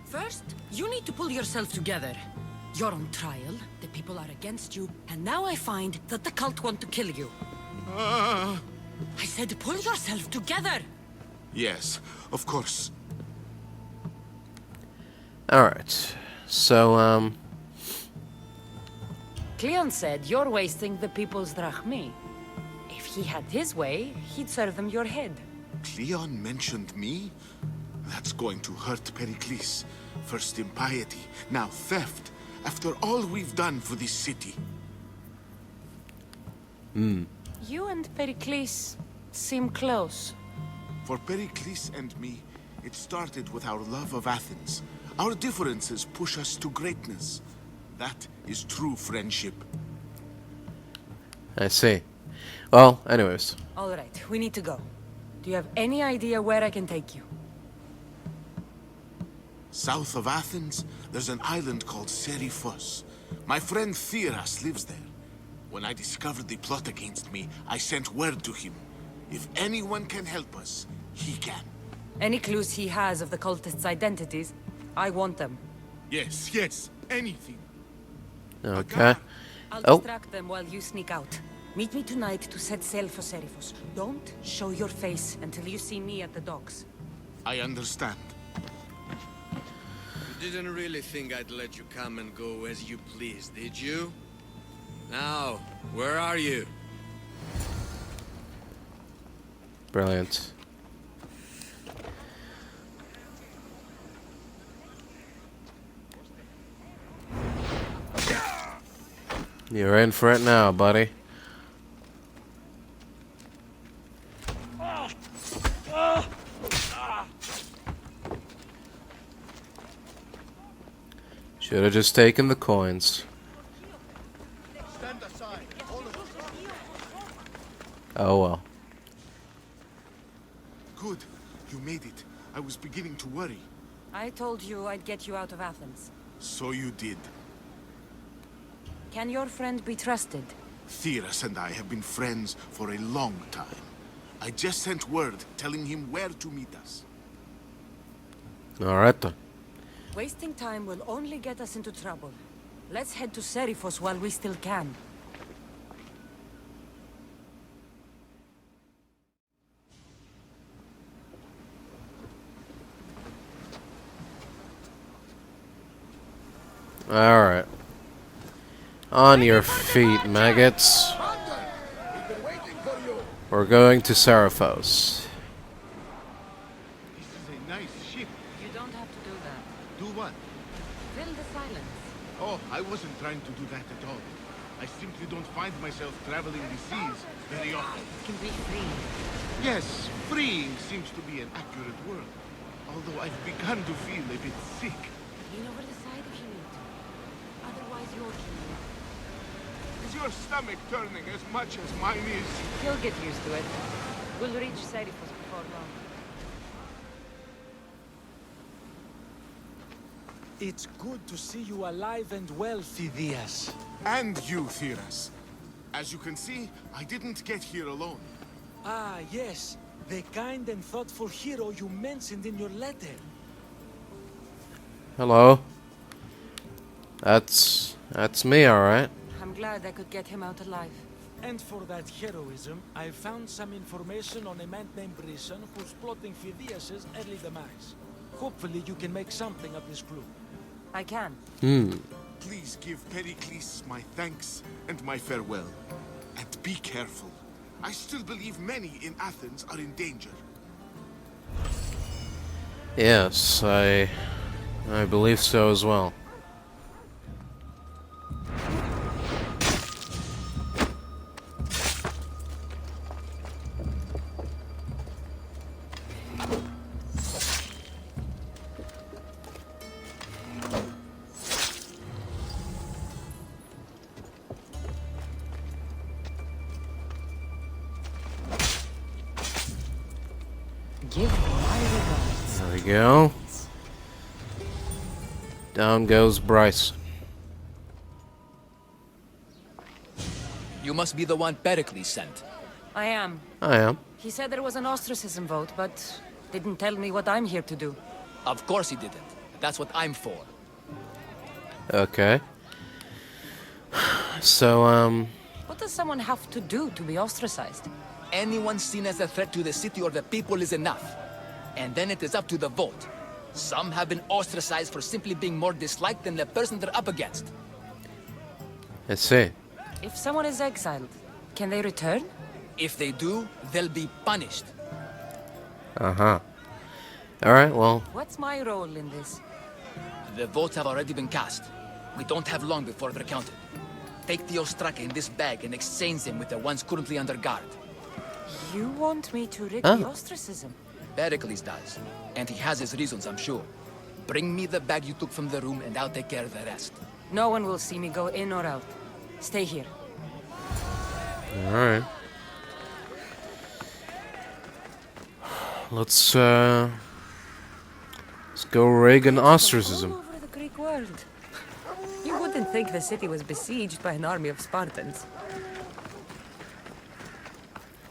First, you need to pull yourself together. You're on trial, the people are against you, and now I find that the cult want to kill you. I said pull yourself together! Yes, of course. Alright. So, Cleon said you're wasting the people's drachmi. If he had his way, he'd serve them your head. Cleon mentioned me? That's going to hurt Perikles. First impiety, now theft. After all we've done for this city. You and Perikles seem close. For Perikles and me, it started with our love of Athens. Our differences push us to greatness. That is true friendship. I see. Well, anyways. All right, we need to go. Do you have any idea where I can take you? South of Athens, there's an island called Serifos. My friend Theras lives there. When I discovered the plot against me, I sent word to him. If anyone can help us, he can. Any clues he has of the cultists' identities, I want them. Yes, yes, anything. Okay. I'll Oh. distract them while you sneak out. Meet me tonight to set sail for Serifos. Don't show your face until you see me at the docks. I understand. You didn't really think I'd let you come and go as you please, did you? Now, where are you? Brilliant. You're in for it now, buddy. Should have just taken the coins. Stand aside, all of us. Oh well. Good, you made it. I was beginning to worry. I told you I'd get you out of Athens. So you did. Can your friend be trusted? Theras and I have been friends for a long time. I just sent word telling him where to meet us. Alright then. Wasting time will only get us into trouble. Let's head to Serifos while we still can. Alright. On your feet, maggots. We're going to Serifos. This is a nice ship. You don't have to do that. Do what? Fill the silence. Oh, I wasn't trying to do that at all. I simply don't find myself traveling the seas very often. It can be free. Yes, freeing seems to be an accurate word. Although I've begun to feel a bit sick. Lean over the side if you need to. Otherwise, you're killing. Is your stomach turning as much as mine is? You'll get used to it. We'll reach Serifos before long. It's good to see you alive and well, Phidias. And you, Theras. As you can see, I didn't get here alone. Ah, yes. The kind and thoughtful hero you mentioned in your letter. Hello. That's me, alright. I'm glad I could get him out alive. And for that heroism, I found some information on a man named Brison who's plotting Phidias' early demise. Hopefully you can make something of this clue. I can. Please give Perikles my thanks and my farewell. And be careful. I still believe many in Athens are in danger. Yes, I believe so as well. Give my regards. There we go. Down goes Brison. You must be the one Perikles sent. I am. I am. He said there was an ostracism vote, but didn't tell me what I'm here to do. Of course he didn't. That's what I'm for. Okay. So, What does someone have to do to be ostracized? Anyone seen as a threat to the city or the people is enough. And then it is up to the vote. Some have been ostracized for simply being more disliked than the person they're up against. let's see. If someone is exiled, can they return? If they do, they'll be punished. Uh-huh. Alright, well, What's my role in this? The votes have already been cast. We don't have long before they're counted. Take the Ostraka in this bag and exchange them with the ones currently under guard. You want me to rid Oh. the ostracism? Perikles does. And he has his reasons, I'm sure. Bring me the bag you took from the room and I'll take care of the rest. No one will see me go in or out. Stay here. alright. Let's go Reagan ostracism. All over the Greek world. You wouldn't think the city was besieged by an army of Spartans.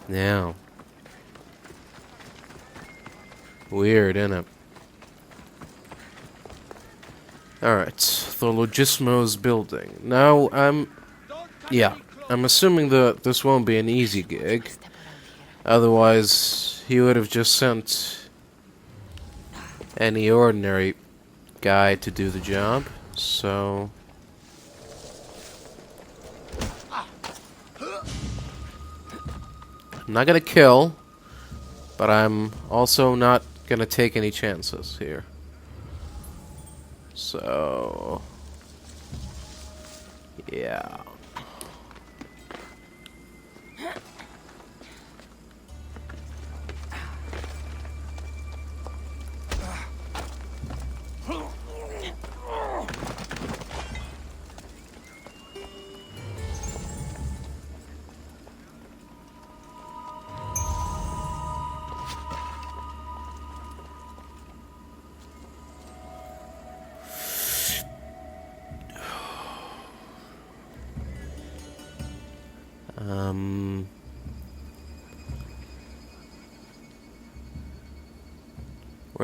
Yeah. Weird, isn't it? Alright, the Logismos building. Now, yeah, I'm assuming that this won't be an easy gig. Otherwise, he would have just sent any ordinary guy to do the job. So... I'm not gonna kill, but I'm also not gonna take any chances here. So... yeah.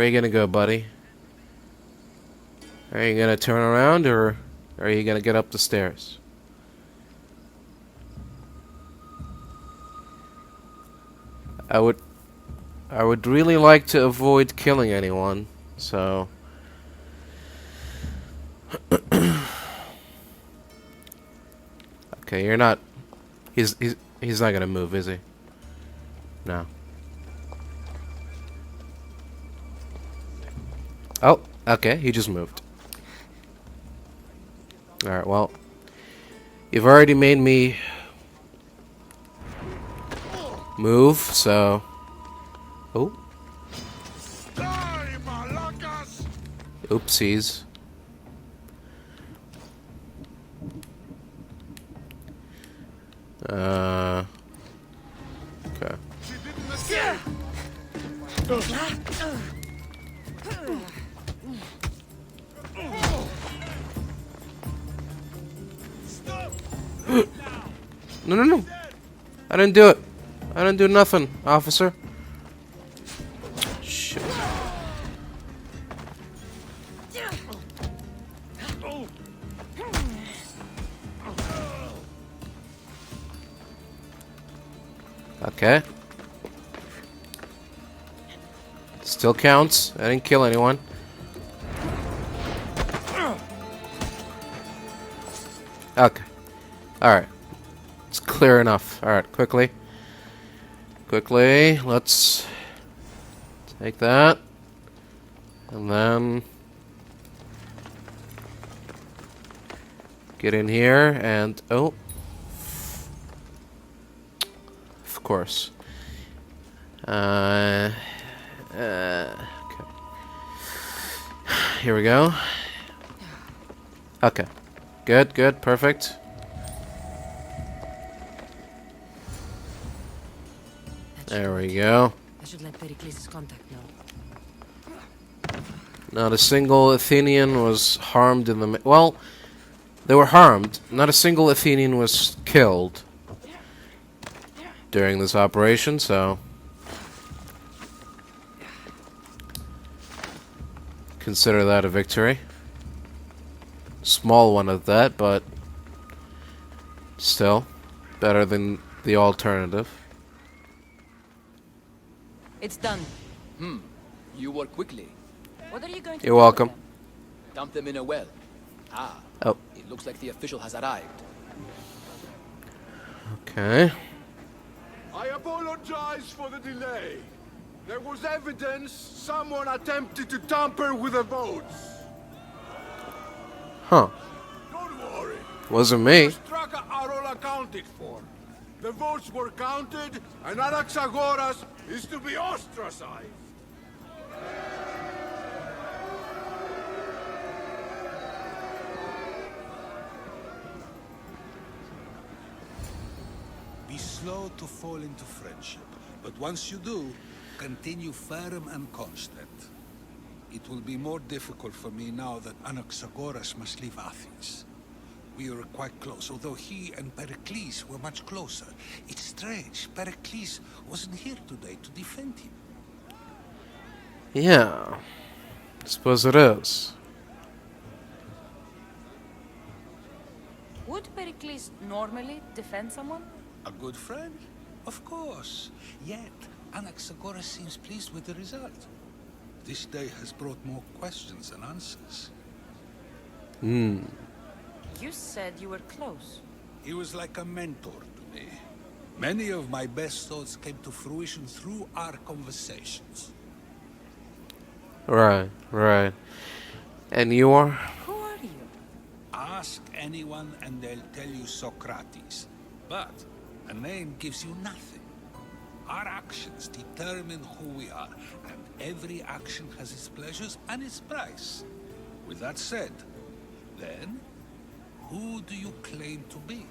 Where are you gonna go, buddy? Are you gonna turn around, or are you gonna get up the stairs? I would really like to avoid killing anyone, so... Okay, you're not... He's not gonna move, is he? No. Oh, okay, he just moved. Alright, well... You've already made me... move, so... Oh. Oopsies. Okay. No. I didn't do it. I didn't do nothing, officer. Shit. Okay. Still counts. I didn't kill anyone. Okay. Alright. It's clear enough. Alright, quickly. Quickly, let's take that. And then get in here and oh. Of course. Okay. Here we go. Okay. Good, perfect. There we go. I should let Perikles' contact know. Not a single Athenian was harmed in the... Well, they were harmed. Not a single Athenian was killed during this operation, so... consider that a victory. Small one at that, but... still, better than the alternative. It's done. You work quickly. What are you going to You're do with welcome. them? Dump them in a well. Ah. Oh. It looks like the official has arrived. Okay. I apologize for the delay. There was evidence someone attempted to tamper with the votes. Huh. Don't worry. Wasn't me. The Straka are all accounted for. The votes were counted, and Anaxagoras is to be ostracized. Be slow to fall into friendship, but once you do, continue firm and constant. It will be more difficult for me now that Anaxagoras must leave Athens. We were quite close, although he and Perikles were much closer. It's strange, Perikles wasn't here today to defend him. Yeah. I suppose it is. Would Perikles normally defend someone? A good friend? Of course. Yet, Anaxagoras seems pleased with the result. This day has brought more questions than answers. You said you were close. He was like a mentor to me. Many of my best thoughts came to fruition through our conversations. Right, right. And you are? Who are you? Ask anyone and they'll tell you Socrates. But a name gives you nothing. Our actions determine who we are, and every action has its pleasures and its price. With that said, then, who do you claim to be?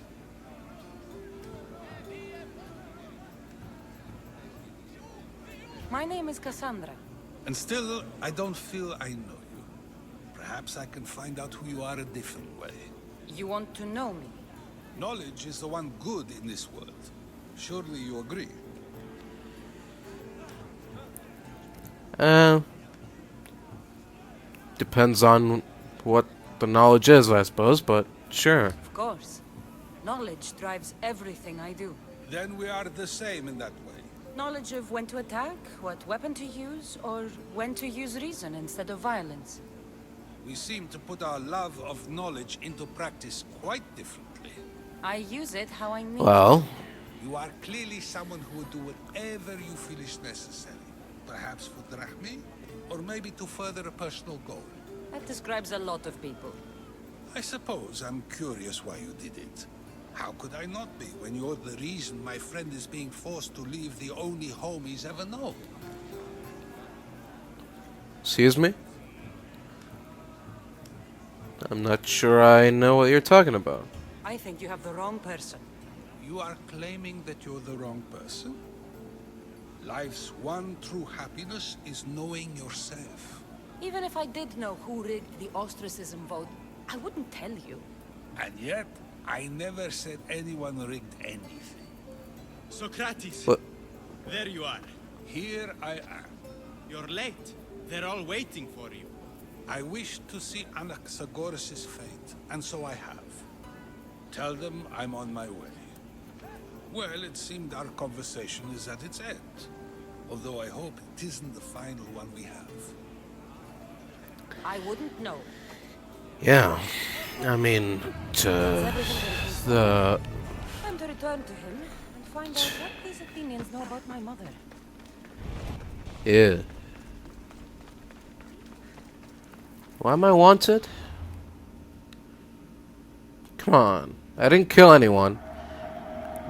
My name is Kassandra. And still, I don't feel I know you. Perhaps I can find out who you are a different way. You want to know me? Knowledge is the one good in this world. Surely you agree? Depends on what the knowledge is, I suppose, but sure. Of course. Knowledge drives everything I do. Then we are the same in that way. Knowledge of when to attack, what weapon to use, or when to use reason instead of violence. We seem to put our love of knowledge into practice quite differently. I use it how I need. Well, you are clearly someone who would do whatever you feel is necessary. Perhaps for drachmi, or maybe to further a personal goal. That describes a lot of people. I suppose I'm curious why you did it. How could I not be when you're the reason my friend is being forced to leave the only home he's ever known? excuse me? I'm not sure I know what you're talking about. I think you have the wrong person. You are claiming that you're the wrong person? Life's one true happiness is knowing yourself. Even if I did know who rigged the ostracism vote, I wouldn't tell you. And yet, I never said anyone rigged anything. Socrates! What? There you are. Here I am. You're late. They're all waiting for you. I wish to see Anaxagoras' fate, and so I have. Tell them I'm on my way. Well, it seemed our conversation is at its end. Although I hope it isn't the final one we have. I wouldn't know. Yeah. I mean, the... Time to return to him and find out what these Athenians know about my mother. Yeah. Why am I wanted? Come on. I didn't kill anyone.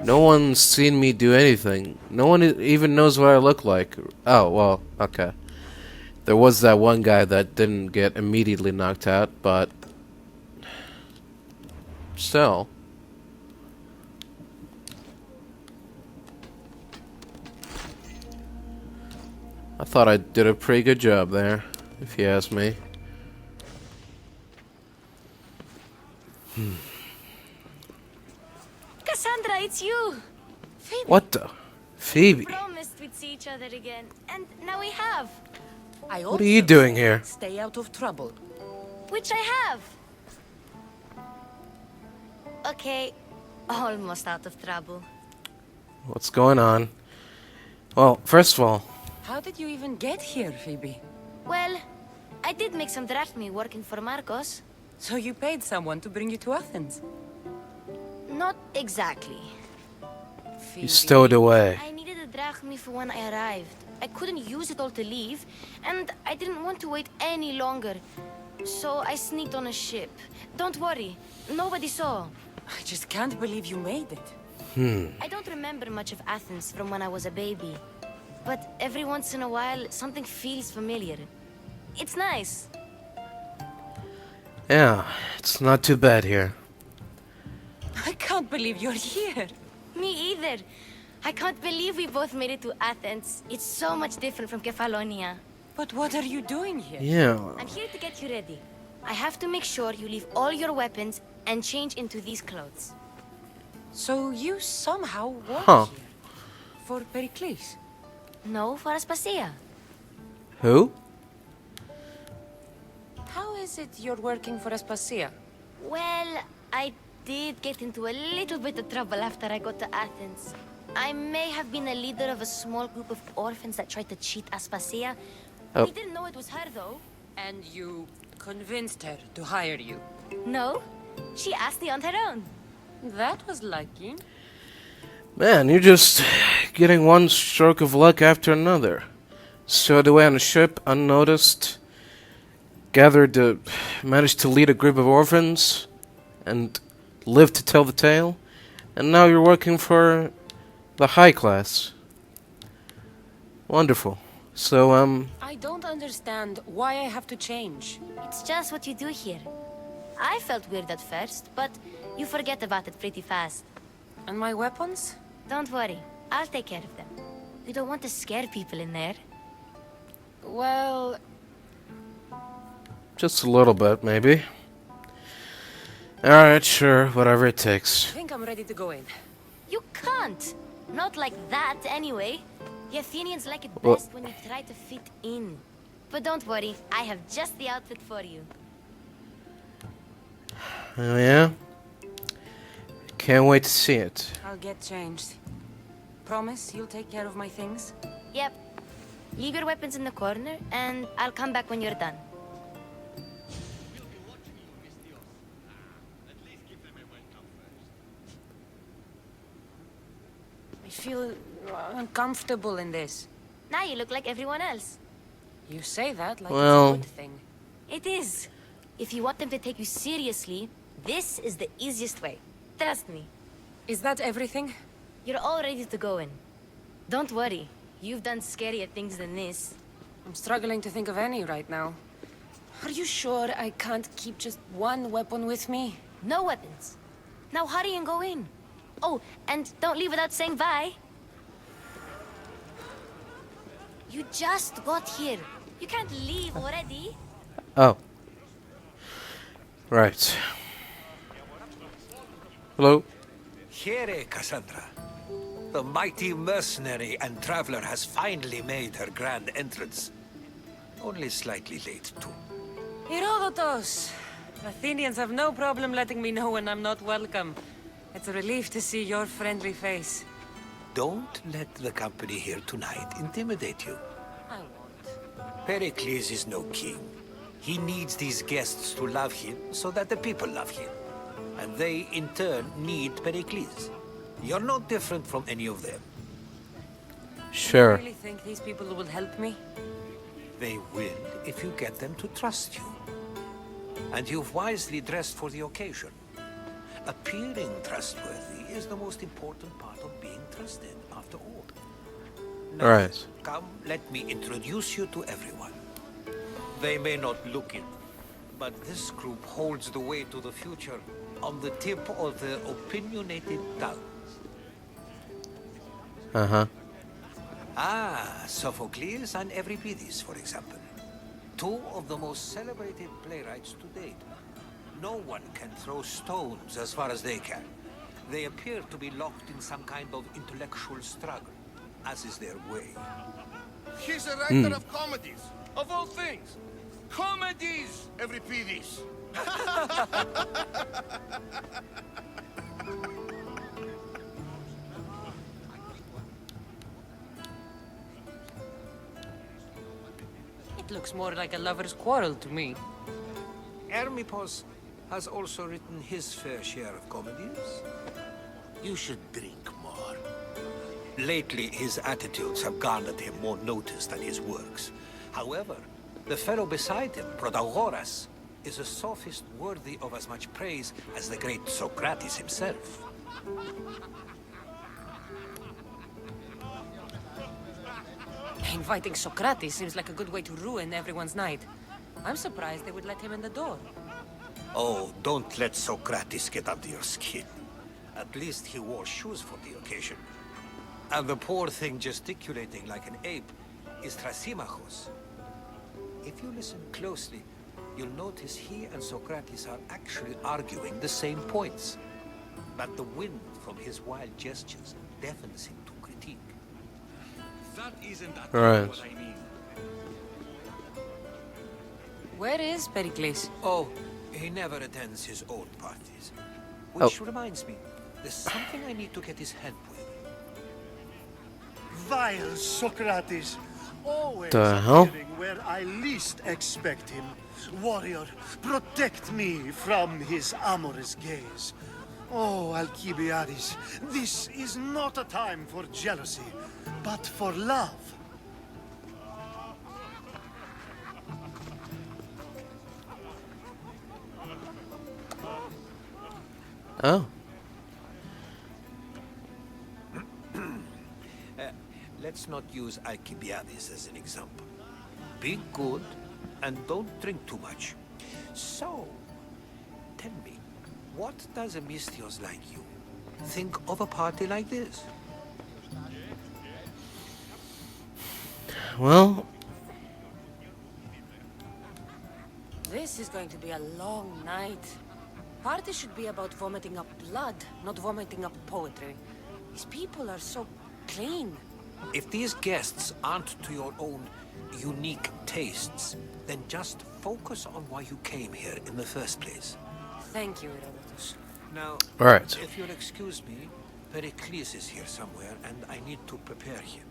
No one's seen me do anything. No one even knows what I look like. Oh, well, okay. There was that one guy that didn't get immediately knocked out, but... still. I thought I did a pretty good job there, if you ask me. Kassandra, it's you! Phoebe. What the? Phoebe? We promised we'd see each other again, and now we have. What are you doing here? Stay out of trouble. Which I have. Okay, almost out of trouble. What's going on? Well, first of all... How did you even get here, Phoebe? Well, I did make some drachmi working for Marcos. So you paid someone to bring you to Athens? Not exactly. You stowed away. I needed a drachmi for when I arrived. I couldn't use it all to leave, and I didn't want to wait any longer. So I sneaked on a ship. Don't worry, nobody saw. I just can't believe you made it. I don't remember much of Athens from when I was a baby. But every once in a while, something feels familiar. It's nice. Yeah, it's not too bad here. I can't believe you're here. Me either. I can't believe we both made it to Athens. It's so much different from Kefalonia. But what are you doing here? Yeah. I'm here to get you ready. I have to make sure you leave all your weapons and change into these clothes. So you somehow work Huh. here? For Perikles? No, for Aspasia. Who? How is it you're working for Aspasia? Well, I did get into a little bit of trouble after I got to Athens. I may have been a leader of a small group of orphans that tried to cheat Aspasia. Oh. We didn't know it was her, though. And you convinced her to hire you? No, she asked me on her own. That was lucky. Man, you're just getting one stroke of luck after another. Stowed away on a ship, unnoticed. Managed to lead a group of orphans. And lived to tell the tale. And now you're working for the high class. Wonderful. So, I don't understand why I have to change. It's just what you do here. I felt weird at first, but you forget about it pretty fast. And my weapons? Don't worry, I'll take care of them. You don't want to scare people in there. Well... just a little bit, maybe. Alright, sure, whatever it takes. I think I'm ready to go in. You can't! Not like that, anyway. The Athenians like it Well- best when you try to fit in. But don't worry, I have just the outfit for you. Oh yeah? Can't wait to see it. I'll get changed. Promise you'll take care of my things? Yep. Leave your weapons in the corner, and I'll come back when you're done. I feel uncomfortable in this. Now you look like everyone else. You say that like Well- it's a good thing. It is. If you want them to take you seriously, this is the easiest way. Trust me. Is that everything? You're all ready to go in. Don't worry. You've done scarier things than this. I'm struggling to think of any right now. Are you sure I can't keep just one weapon with me? No weapons. Now hurry and go in. Oh, and don't leave without saying bye. You just got here. You can't leave already. Oh. Right. Hello? Here, Kassandra. The mighty mercenary and traveler has finally made her grand entrance. Only slightly late, too. Herodotus! Athenians have no problem letting me know when I'm not welcome. It's a relief to see your friendly face. Don't let the company here tonight intimidate you. I won't. Perikles is no king. He needs these guests to love him so that the people love him. And they, in turn, need Perikles. You're no different from any of them. Sure. You really think these people will help me? They will if you get them to trust you. And you've wisely dressed for the occasion. Appearing trustworthy is the most important part of being trusted, after all. Now, Alright. come, let me introduce you to everyone. They may not look it, but this group holds the way to the future on the tip of their opinionated tongues. Uh-huh. Ah, Sophocles and Euripides, for example. Two of the most celebrated playwrights to date. No one can throw stones as far as they can. They appear to be locked in some kind of intellectual struggle, as is their way. He's a writer of comedies, of all things. Comedies, Euripides. It looks more like a lover's quarrel to me. Olympos has also written his fair share of comedies. You should drink more. Lately, his attitudes have garnered him more notice than his works. However, the fellow beside him, Protagoras, is a sophist worthy of as much praise as the great Socrates himself. Inviting Socrates seems like a good way to ruin everyone's night. I'm surprised they would let him in the door. Oh, don't let Socrates get under your skin. At least he wore shoes for the occasion. And the poor thing gesticulating like an ape is Thrasymachos. If you listen closely, you'll notice he and Socrates are actually arguing the same points. But the wind from his wild gestures deafens him to critique. That isn't at Right. all what I mean. Where is Perikles? Oh, he never attends his own parties. Which reminds me, there's something I need to get his help with. Vile Socrates! Always The hell? appearing where I least expect him. Warrior, protect me from his amorous gaze. Oh, Alcibiades, this is not a time for jealousy, but for love. Oh. Let's not use Alcibiades as an example. Be good and don't drink too much. So, tell me, what does a Mystios like you think of a party like this? Well, This is going to be a long night. Party should be about vomiting up blood, not vomiting up poetry. These people are so clean. If these guests aren't to your own unique tastes, then just focus on why you came here in the first place. Thank you, Herodotus. Now, Right. if you'll excuse me, Perikles is here somewhere, and I need to prepare him.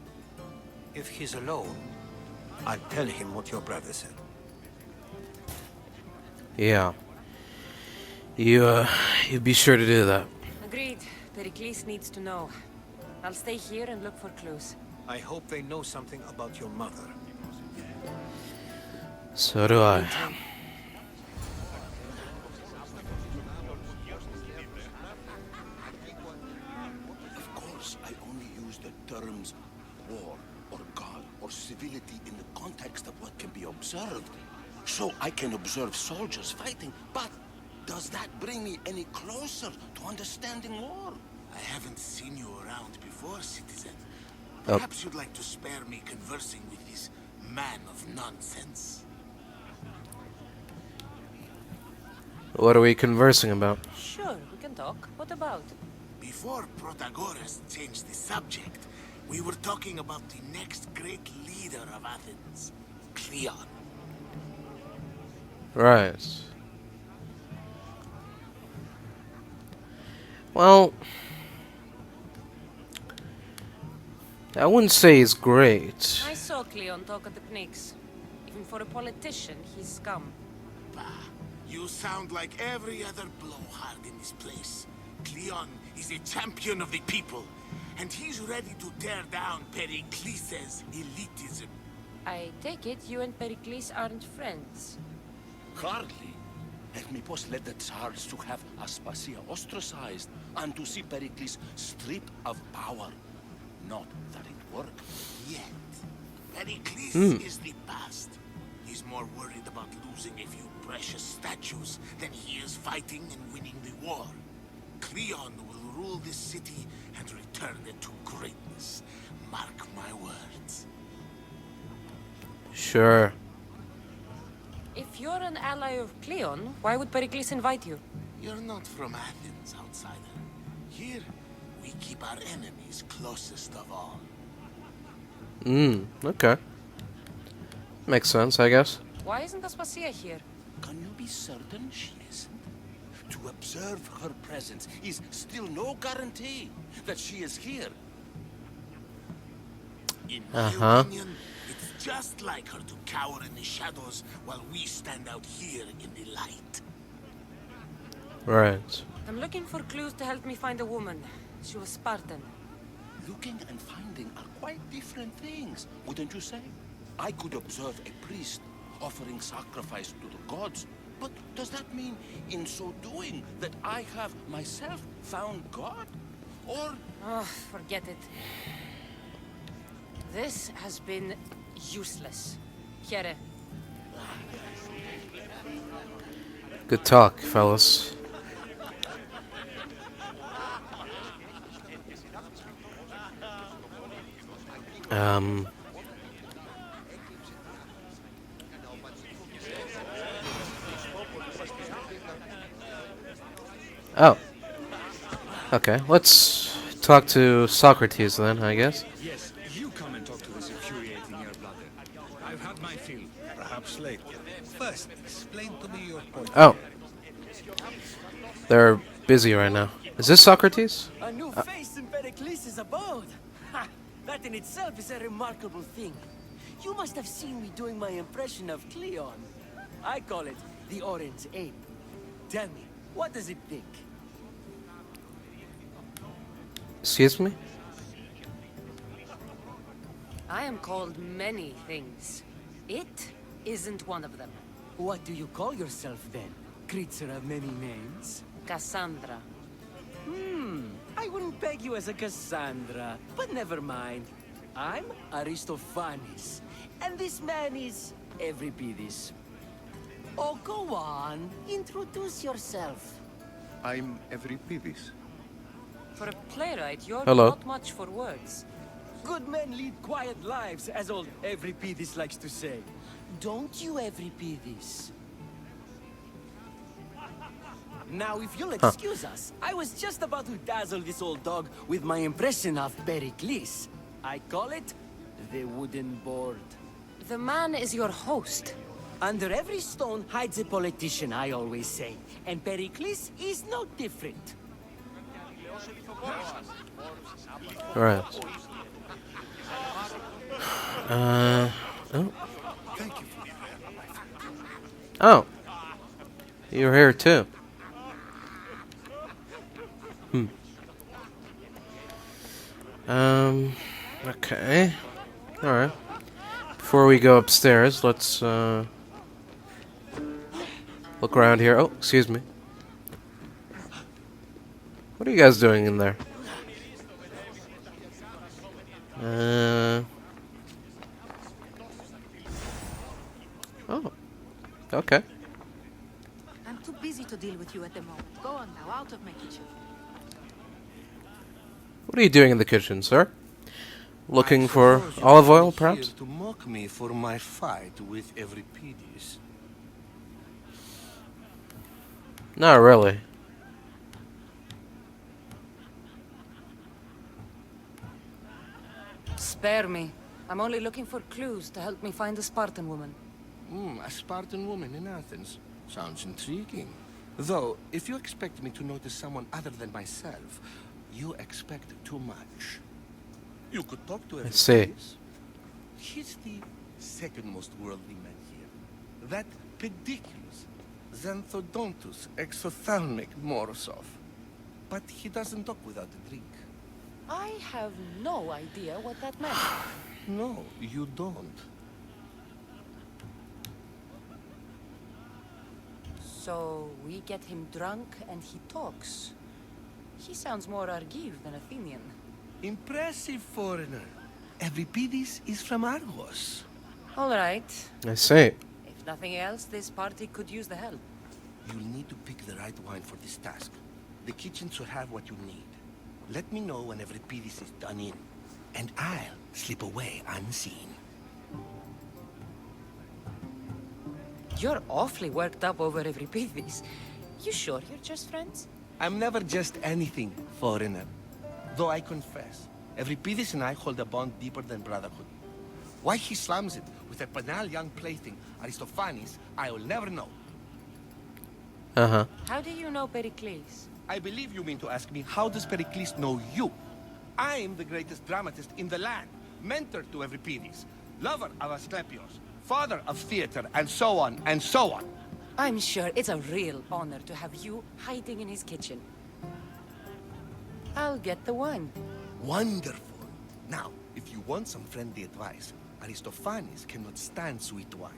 If he's alone, I'll tell him what your brother said. yeah. You be sure to do that. Agreed. Perikles needs to know. I'll stay here and look for clues. I hope they know something about your mother. So do I. Of course, I only use the terms war or God or civility in the context of what can be observed. So I can observe soldiers fighting, but does that bring me any closer to understanding war? I haven't seen you around before, citizen. Oh. Perhaps you'd like to spare me conversing with this man of nonsense. What are we conversing about? Sure, we can talk. What about? Before Protagoras changed the subject, we were talking about the next great leader of Athens, Cleon. Right. Well, I wouldn't say he's great. I saw Cleon talk at the Pnyx. Even for a politician, he's scum. Bah, you sound like every other blowhard in this place. Cleon is a champion of the people, and he's ready to tear down Perikles' elitism. I take it you and Perikles aren't friends. Hardly. Olympos led the Tsars to have Aspasia ostracized and to see Perikles stripped of power. Not that it worked. Yet, Perikles is the past. He's more worried about losing a few precious statues than he is fighting and winning the war. Cleon will rule this city and return it to greatness. Mark my words. Sure. If you're an ally of Cleon, why would Perikles invite you? You're not from Athens, outsider. Here, we keep our enemies closest of all. Okay. Makes sense, I guess. Why isn't Aspasia here? Can you be certain she isn't? To observe her presence is still no guarantee that she is here. In my opinion, it's just like her to cower in the shadows while we stand out here in the light. Right. I'm looking for clues to help me find a woman. She was Spartan. Looking and finding are quite different things, wouldn't you say? I could observe a priest offering sacrifice to the gods, but does that mean, in so doing, that I have myself found God? Or... Oh, forget it. This has been useless. Here. Good talk, fellas. Oh. Okay, let's talk to Socrates then, I guess. Yes, you come and talk to this infuriating air bladder. I've had my fill. Perhaps later. First, explain to me your point. Oh. They're busy right now. Is this Socrates? A new face in Perikles' abode. Ha! That in itself is a remarkable thing. You must have seen me doing my impression of Cleon. I call it the Orange Ape. Tell me, what does it think? Excuse me? I am called many things. It isn't one of them. What do you call yourself then? Creature of many names? Kassandra. I wouldn't peg you as a Kassandra, but never mind. I'm Aristophanes, and this man is Euripides. Oh, go on. Introduce yourself. I'm Euripides. For a playwright, you're Hello. not much for words. Good men lead quiet lives, as old Euripides likes to say. Don't you, Euripides? Now, if you'll excuse us, I was just about to dazzle this old dog with my impression of Perikles. I call it the wooden board. The man is your host. Under every stone hides a politician, I always say. And Perikles is no different. Right. Oh. Thank you for your help. Oh. You're here too. Okay. Alright. Before we go upstairs, let's, look around here. Oh, excuse me. What are you guys doing in there? Oh. Okay. I'm too busy to deal with you at the moment. Go on now, out of my kitchen. What are you doing in the kitchen, sir? Looking for olive oil, perhaps? To mock me for my fight with Euripides. Not really. Spare me. I'm only looking for clues to help me find a Spartan woman. A Spartan woman in Athens. Sounds intriguing. Though, if you expect me to notice someone other than myself, you expect too much. You could talk to I see. He's the second most worldly man here. That Perikles, Xanthodontus exophthalmic Morosov. But he doesn't talk without a drink. I have no idea what that meant. No, you don't. So we get him drunk and he talks. He sounds more Argive than Athenian. Impressive foreigner. Euripides is from Argos. All right. I see. If nothing else, this party could use the help. You'll need to pick the right wine for this task. The kitchen should have what you need. Let me know when Euripides is done in. and I'll slip away unseen. You're awfully worked up over Euripides. You sure you're just friends? I'm never just anything, foreigner. Though I confess, Euripides and I hold a bond deeper than brotherhood. Why he slams it with a banal young plaything, Aristophanes, I will never know. Uh-huh. How do you know Perikles? I believe you mean to ask me, how does Pericles know you? I'm the greatest dramatist in the land, mentor to Euripides, lover of Asclepios, father of theater, and so on, and so on. I'm sure it's a real honor to have you hiding in his kitchen. I'll get the wine. Wonderful. Now, if you want some friendly advice, Aristophanes cannot stand sweet wine.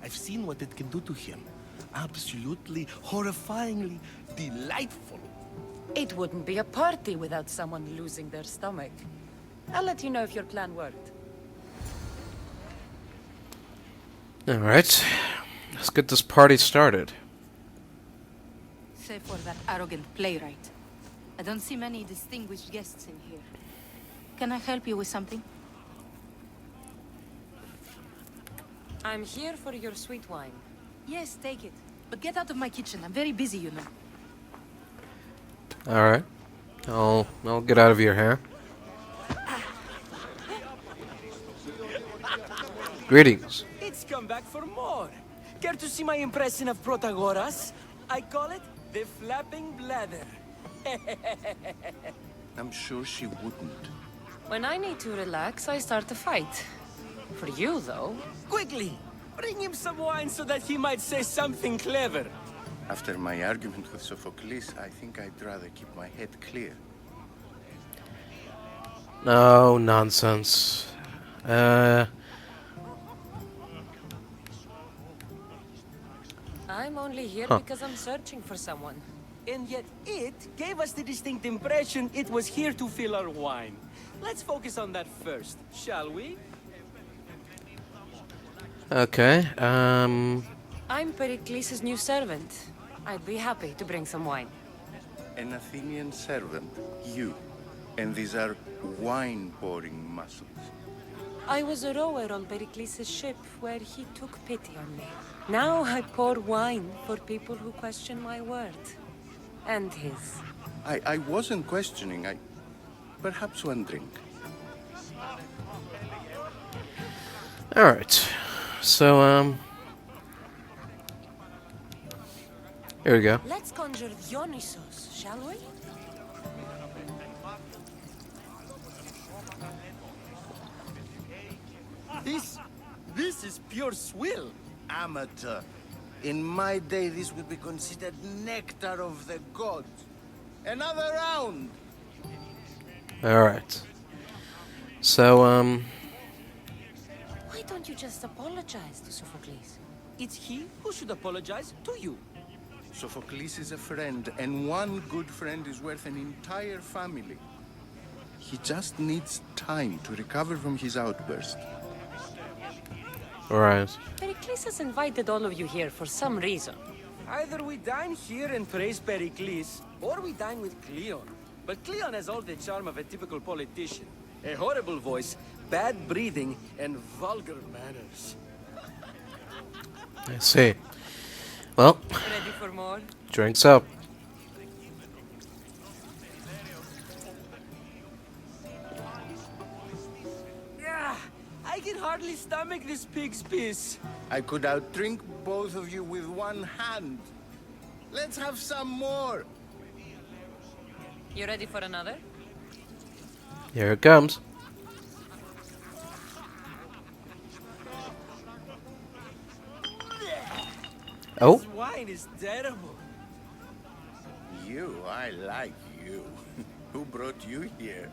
I've seen what it can do to him. Absolutely, horrifyingly delightful. It wouldn't be a party without someone losing their stomach. I'll let you know if your plan worked. Alright. Let's get this party started. Save for that arrogant playwright. I don't see many distinguished guests in here. Can I help you with something? I'm here for your sweet wine. Yes, take it. But get out of my kitchen. I'm very busy, you know. Alright. I'll get out of your hair. Greetings. It's come back for more. Care to see my impression of Protagoras? I call it the flapping bladder. I'm sure she wouldn't. When I need to relax, I start a fight. For you, though. Quickly! Bring him some wine so that he might say something clever. After my argument with Sophocles, I think I'd rather keep my head clear. No nonsense. I'm only here because I'm searching for someone. And yet it gave us the distinct impression it was here to fill our wine. Let's focus on that first, shall we? Okay, I'm Pericles' new servant. I'd be happy to bring some wine. An Athenian servant, you. And these are wine-pouring muscles. I was a rower on Pericles' ship where he took pity on me. Now I pour wine for people who question my word. And his. I wasn't questioning, perhaps one drink. alright. So, here we go. Let's conjure Dionysos, shall we? This is pure swill. Amateur. In my day, this would be considered nectar of the gods. Another round! Alright. So, Why don't you just apologize to Sophocles? It's he who should apologize to you. Sophocles is a friend, and one good friend is worth an entire family. He just needs time to recover from his outburst. alright. Pericles has invited all of you here for some reason. Either we dine here and praise Pericles, or we dine with Cleon. But Cleon has all the charm of a typical politician. A horrible voice, bad breeding, and vulgar manners. I see. Well, Ready for more? drinks up. Yeah, I can hardly stomach this pig's piss. I could outdrink both of you with one hand. Let's have some more. You ready for another? Here it comes. Oh. This wine is terrible. I like you. Who brought you here?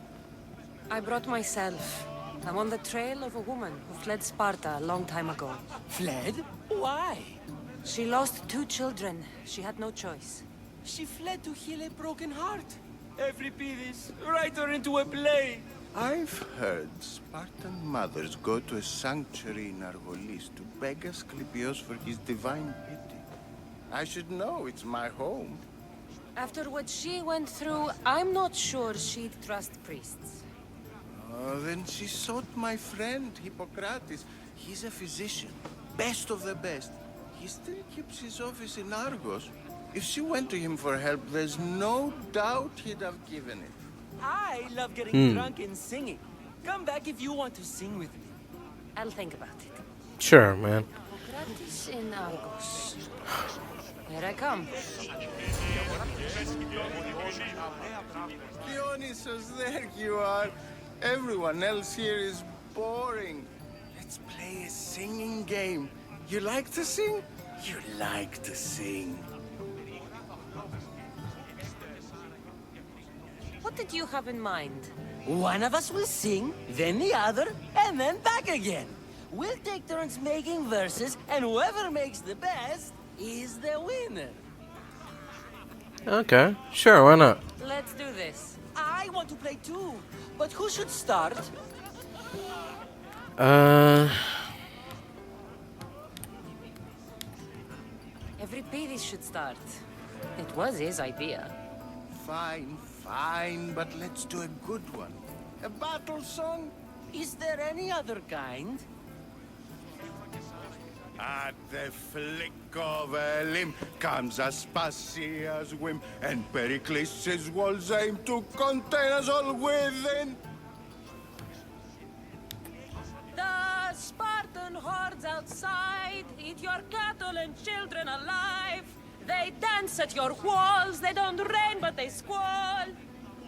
I brought myself. I'm on the trail of a woman who fled Sparta a long time ago. Fled? Why? She lost 2 children. She had no choice. She fled to heal a broken heart. Euripides, write her into a play. I've heard Spartan mothers go to a sanctuary in Argolis to beg Asclepios for his divine pity. I should know, it's my home. After what she went through, I'm not sure she'd trust priests. Then she sought my friend, Hippocrates. He's a physician, best of the best. He still keeps his office in Argos. If she went to him for help, there's no doubt he'd have given it. I love getting drunk and singing. Come back if you want to sing with me. I'll think about it. Sure, man. Hippocrates in Argos. Here I come. Dionysus, there you are. Everyone else here is boring. Let's play a singing game. You like to sing? You like to sing. What did you have in mind? One of us will sing, then the other, and then back again. We'll take turns making verses, and whoever makes the best is the winner. Okay, sure, why not? Let's do this. I want to play too, but who should start? Every Pyrrhus should start. It was his idea. Fine, fine, but let's do a good one. A battle song? Is there any other kind? At the flick of a limb comes Aspasia's whim, and Perikles' walls aim to contain us all within. The Spartan hordes outside eat your cattle and children alive. They dance at your walls, they don't rain but they squall.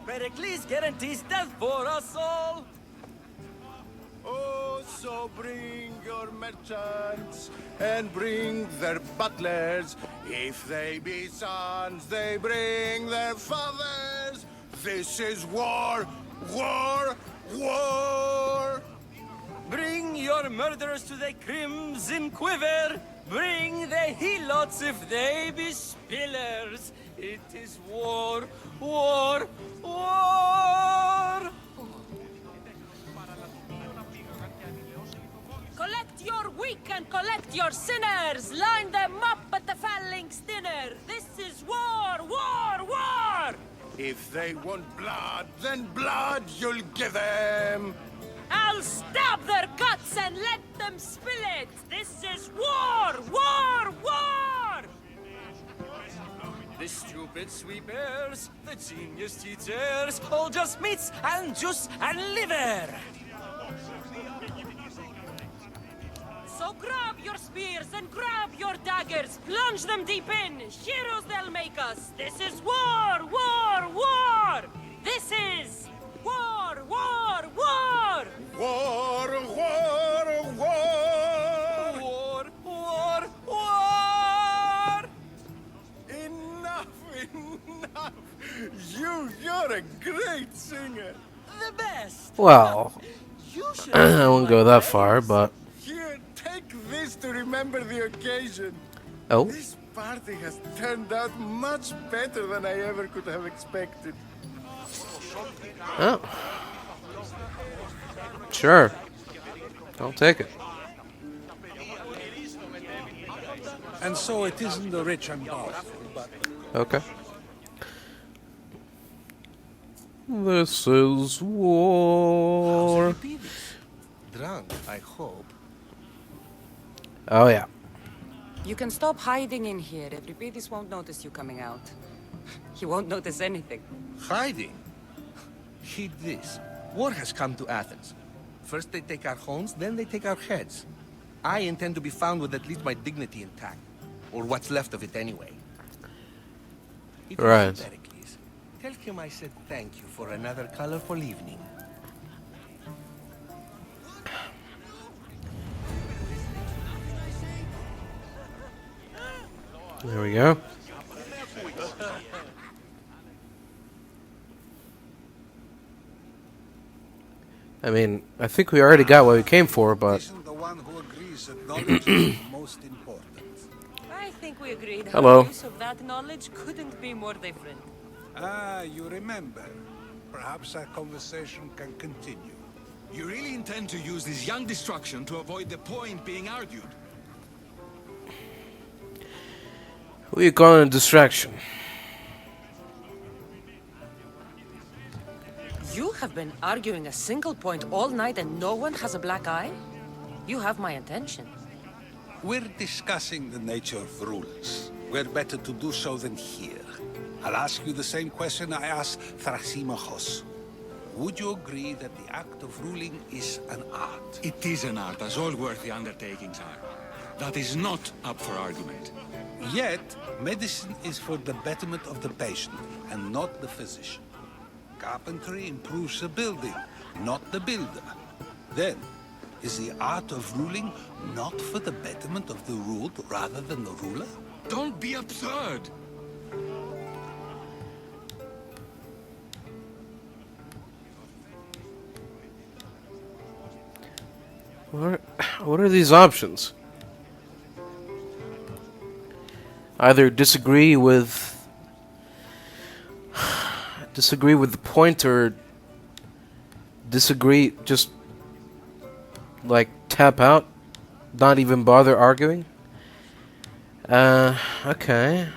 Perikles guarantees death for us all. Oh, so bring your merchants and bring their butlers. If they be sons, they bring their fathers. This is war, war, war. Bring your murderers to the crimson quiver. Bring the helots if they be spillers. It is war, war, war. Collect your weak and collect your sinners. Line them up at the phalanx dinner. This is war, war, war. If they want blood, then blood you'll give them. I'll stab their guts and let them spill it. This is war, war, war. The stupid sweepers, the genius teachers, all just meats and juice and liver. So grab your spears and grab your daggers. Plunge them deep in. Heroes they'll make us. This is war, war, war. This is war, war, war. War, war, war. War, war, war. Enough, enough. You're a great singer. The best. Well, You should I won't go that far, but... Here, take this to remember the occasion. Oh? This party has turned out much better than I ever could have expected. Oh. Sure. I'll take it. And so it isn't the rich and powerful, but... Okay. This is war. Drunk, I hope. Oh, yeah. You can stop hiding in here. Euripides won't notice you coming out. He won't notice anything. Hiding? Heed this. War has come to Athens. First they take our homes, then they take our heads. I intend to be found with at least my dignity intact. Or what's left of it anyway. If you Right. see Perikles, tell him I said thank you for another colorful evening. There we go. I mean, I think we already got what we came for, but... Isn't the one who agrees that knowledge is the most important? I think we agreed. Hello. Our use of that knowledge couldn't be more different. Ah, you remember. Perhaps our conversation can continue. You really intend to use this young destruction to avoid the point being argued? Who are you calling a distraction? You have been arguing a single point all night and no one has a black eye? You have my attention. We're discussing the nature of rules. Where better to do so than here? I'll ask you the same question I asked Thrasymachos. Would you agree that the act of ruling is an art? It is an art, as all worthy undertakings are. That is not up for argument. Yet, medicine is for the betterment of the patient, and not the physician. Carpentry improves the building, not the builder. Then, is the art of ruling not for the betterment of the ruled rather than the ruler? Don't be absurd! What are these options? Either disagree with the point, or disagree, just like tap out, not even bother arguing. Okay.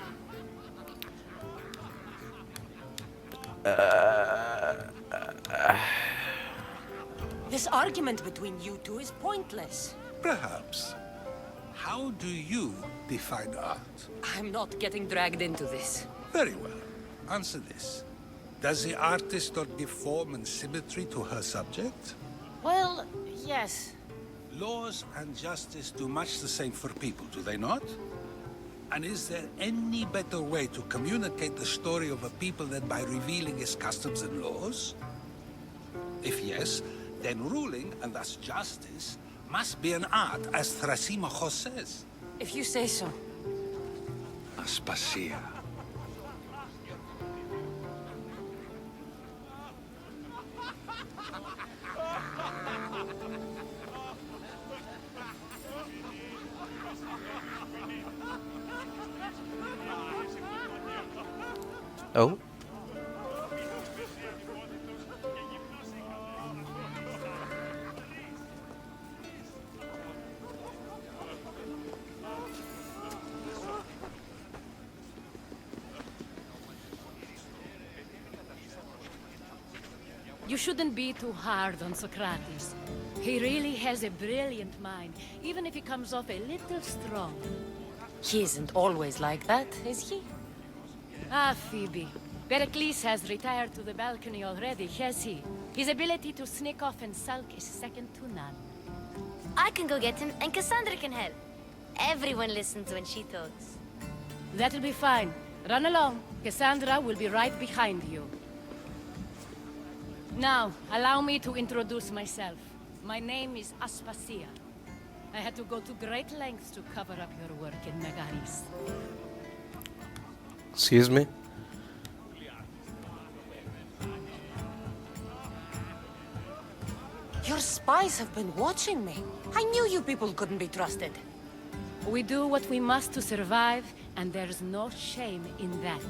This argument between you two is pointless. Perhaps. How do you define art? I'm not getting dragged into this. Very well. Answer this. Does the artist not give form and symmetry to her subject? Well, yes. Laws and justice do much the same for people, do they not? And is there any better way to communicate the story of a people than by revealing its customs and laws? If yes, then ruling, and thus justice, must be an art, as Thrasymachos says. If you say so. Aspasia. Oh. You shouldn't be too hard on Socrates. He really has a brilliant mind, even if he comes off a little strong. He isn't always like that, is he? Ah, Phoebe. Perikles has retired to the balcony already, has he? His ability to sneak off and sulk is second to none. I can go get him, and Kassandra can help. Everyone listens when she talks. That'll be fine. Run along. Kassandra will be right behind you. Now, allow me to introduce myself. My name is Aspasia. I had to go to great lengths to cover up your work in Megaris. Excuse me? Your spies have been watching me. I knew you people couldn't be trusted. We do what we must to survive, and there's no shame in that.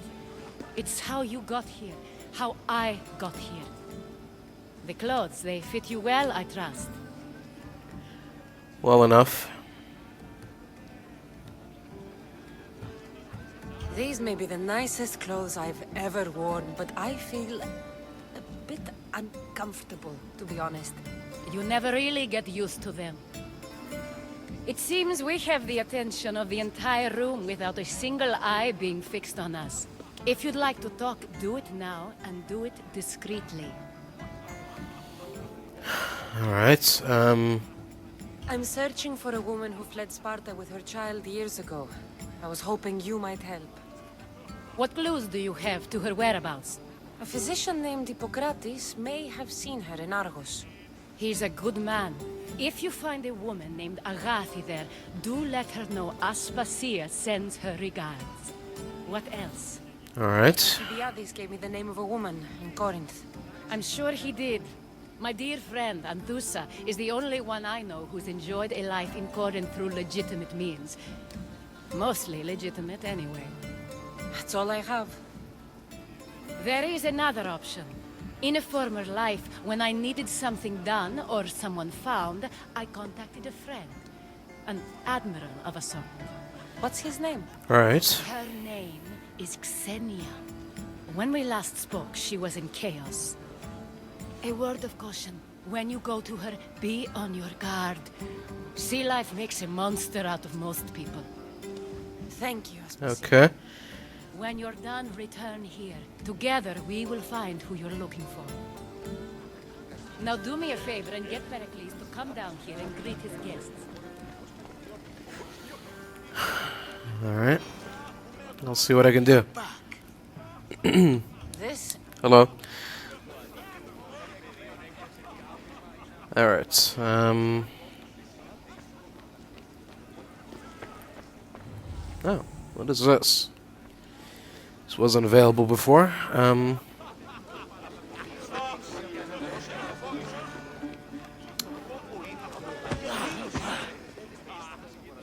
It's how you got here, how I got here. The clothes, they fit you well, I trust. Well enough. These may be the nicest clothes I've ever worn, but I feel a bit uncomfortable, to be honest. You never really get used to them. It seems we have the attention of the entire room without a single eye being fixed on us. If you'd like to talk, do it now, and do it discreetly. Alright, I'm searching for a woman who fled Sparta with her child years ago. I was hoping you might help. What clues do you have to her whereabouts? A physician named Hippocrates may have seen her in Argos. He's a good man. If you find a woman named Agathi there, do let her know Aspasia sends her regards. What else? Alright. Alcibiades gave me the name of a woman in Corinth. I'm sure he did. My dear friend, Anthusa, is the only one I know who's enjoyed a life in Corinth through legitimate means. Mostly legitimate, anyway. That's all I have. There is another option. In a former life, when I needed something done or someone found, I contacted a friend. An admiral of a sort. What's his name? Alright. Her name is Xenia. When we last spoke, she was in chaos. A word of caution. When you go to her, be on your guard. Sea life makes a monster out of most people. Thank you, Aspasia. Okay. When you're done, return here. Together, we will find who you're looking for. Now do me a favor and get Perikles to come down here and greet his guests. Alright. I'll see what I can do. This? Hello. Alright, oh, what is this? This wasn't available before.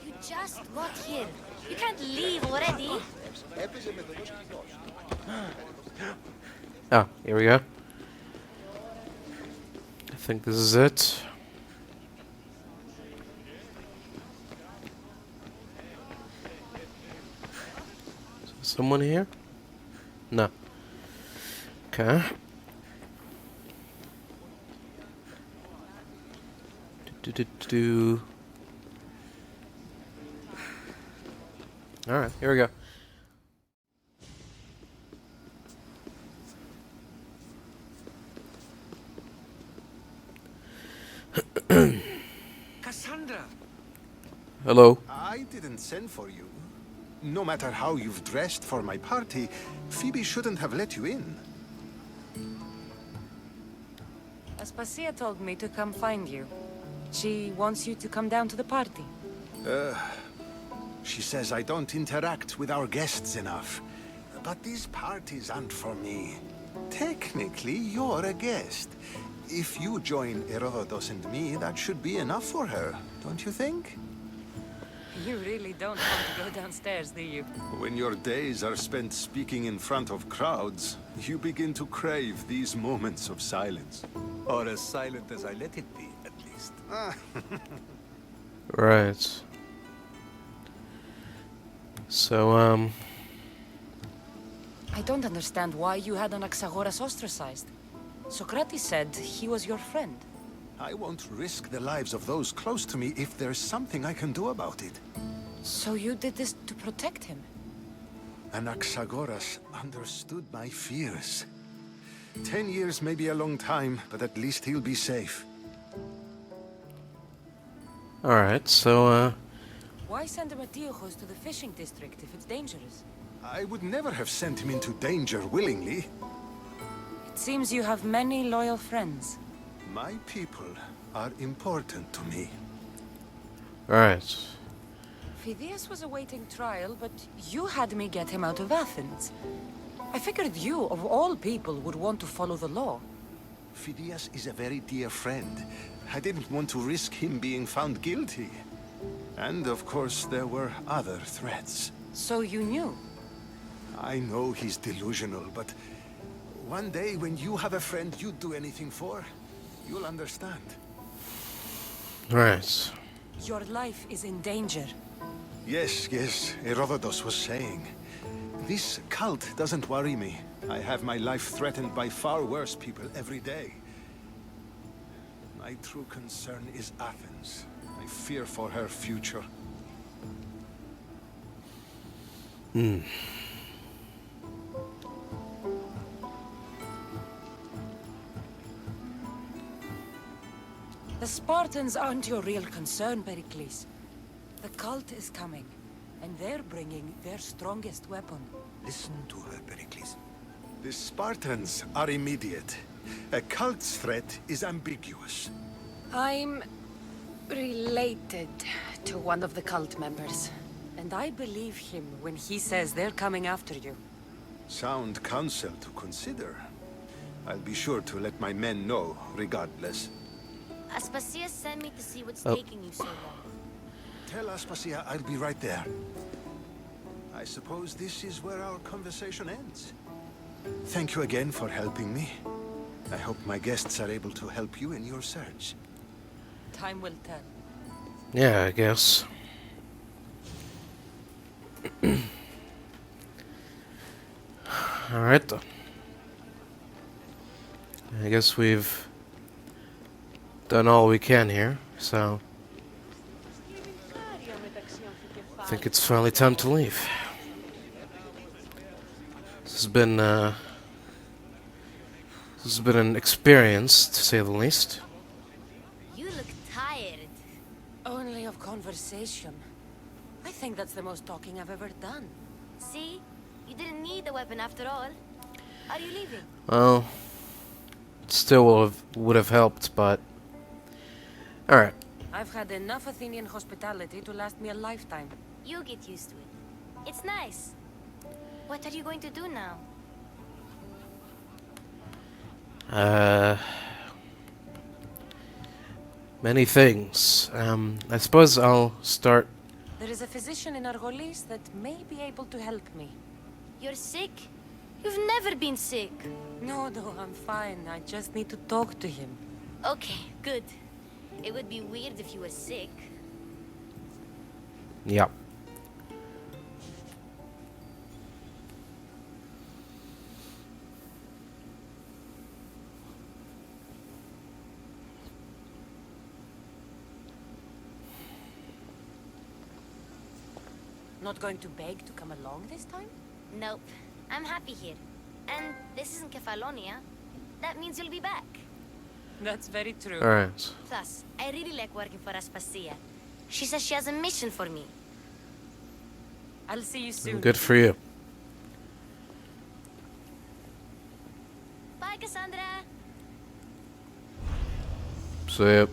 You just got here. You can't leave already. Oh, here we go. I think this is it. Is someone here? No. Okay. Alright, here we go. Kassandra! Hello. I didn't send for you. No matter how you've dressed for my party, Phoebe shouldn't have let you in. Aspasia told me to come find you. She wants you to come down to the party. She says I don't interact with our guests enough. But these parties aren't for me. Technically, you're a guest. If you join Herodotus and me, that should be enough for her, don't you think? You really don't want to go downstairs, do you? When your days are spent speaking in front of crowds, you begin to crave these moments of silence. Or as silent as I let it be, at least. Right. So, I don't understand why you had Anaxagoras ostracized. Socrates said he was your friend. I won't risk the lives of those close to me if there's something I can do about it. So you did this to protect him? Anaxagoras understood my fears. 10 years may be a long time, but at least he'll be safe. alright, so, Why send Matiochos to the fishing district if it's dangerous? I would never have sent him into danger willingly. It seems you have many loyal friends. My people are important to me. alright. Phidias was awaiting trial, but you had me get him out of Athens. I figured you, of all people, would want to follow the law. Phidias is a very dear friend. I didn't want to risk him being found guilty. And of course, there were other threats. So you knew? I know he's delusional, but one day when you have a friend you'd do anything for, you'll understand. Right. Your life is in danger. Yes, Herodotus was saying. This cult doesn't worry me. I have my life threatened by far worse people every day. My true concern is Athens. I fear for her future. Hmm. The Spartans aren't your real concern, Perikles. The cult is coming, and they're bringing their strongest weapon. Listen to her, Perikles. The Spartans are immediate. A cult's threat is ambiguous. I'm related to one of the cult members. And I believe him when he says they're coming after you. Sound counsel to consider. I'll be sure to let my men know, regardless. Aspasia sent me to see what's Oh. taking you so long. Tell Aspasia I'll be right there. I suppose this is where our conversation ends. Thank you again for helping me. I hope my guests are able to help you in your search. Time will tell. Yeah, I guess. Alright then. I guess we've done all we can here, so I think it's finally time to leave. This has been an experience, to say the least. You look tired. Only of conversation. I think that's the most talking I've ever done. See? You didn't need the weapon after all. Are you leaving? Well, it still would have helped, but alright. I've had enough Athenian hospitality to last me a lifetime. You get used to it. It's nice. What are you going to do now? Many things. I suppose I'll start. There is a physician in Argolis that may be able to help me. You're sick? You've never been sick. No, I'm fine. I just need to talk to him. Okay, good. It would be weird if you were sick. Yep. Not going to beg to come along this time? Nope. I'm happy here. And this isn't Kefalonia. That means you'll be back. That's very true. Alright. Plus, I really like working for Aspasia. She says she has a mission for me. I'll see you soon. Good for you. Bye, Kassandra. See ya.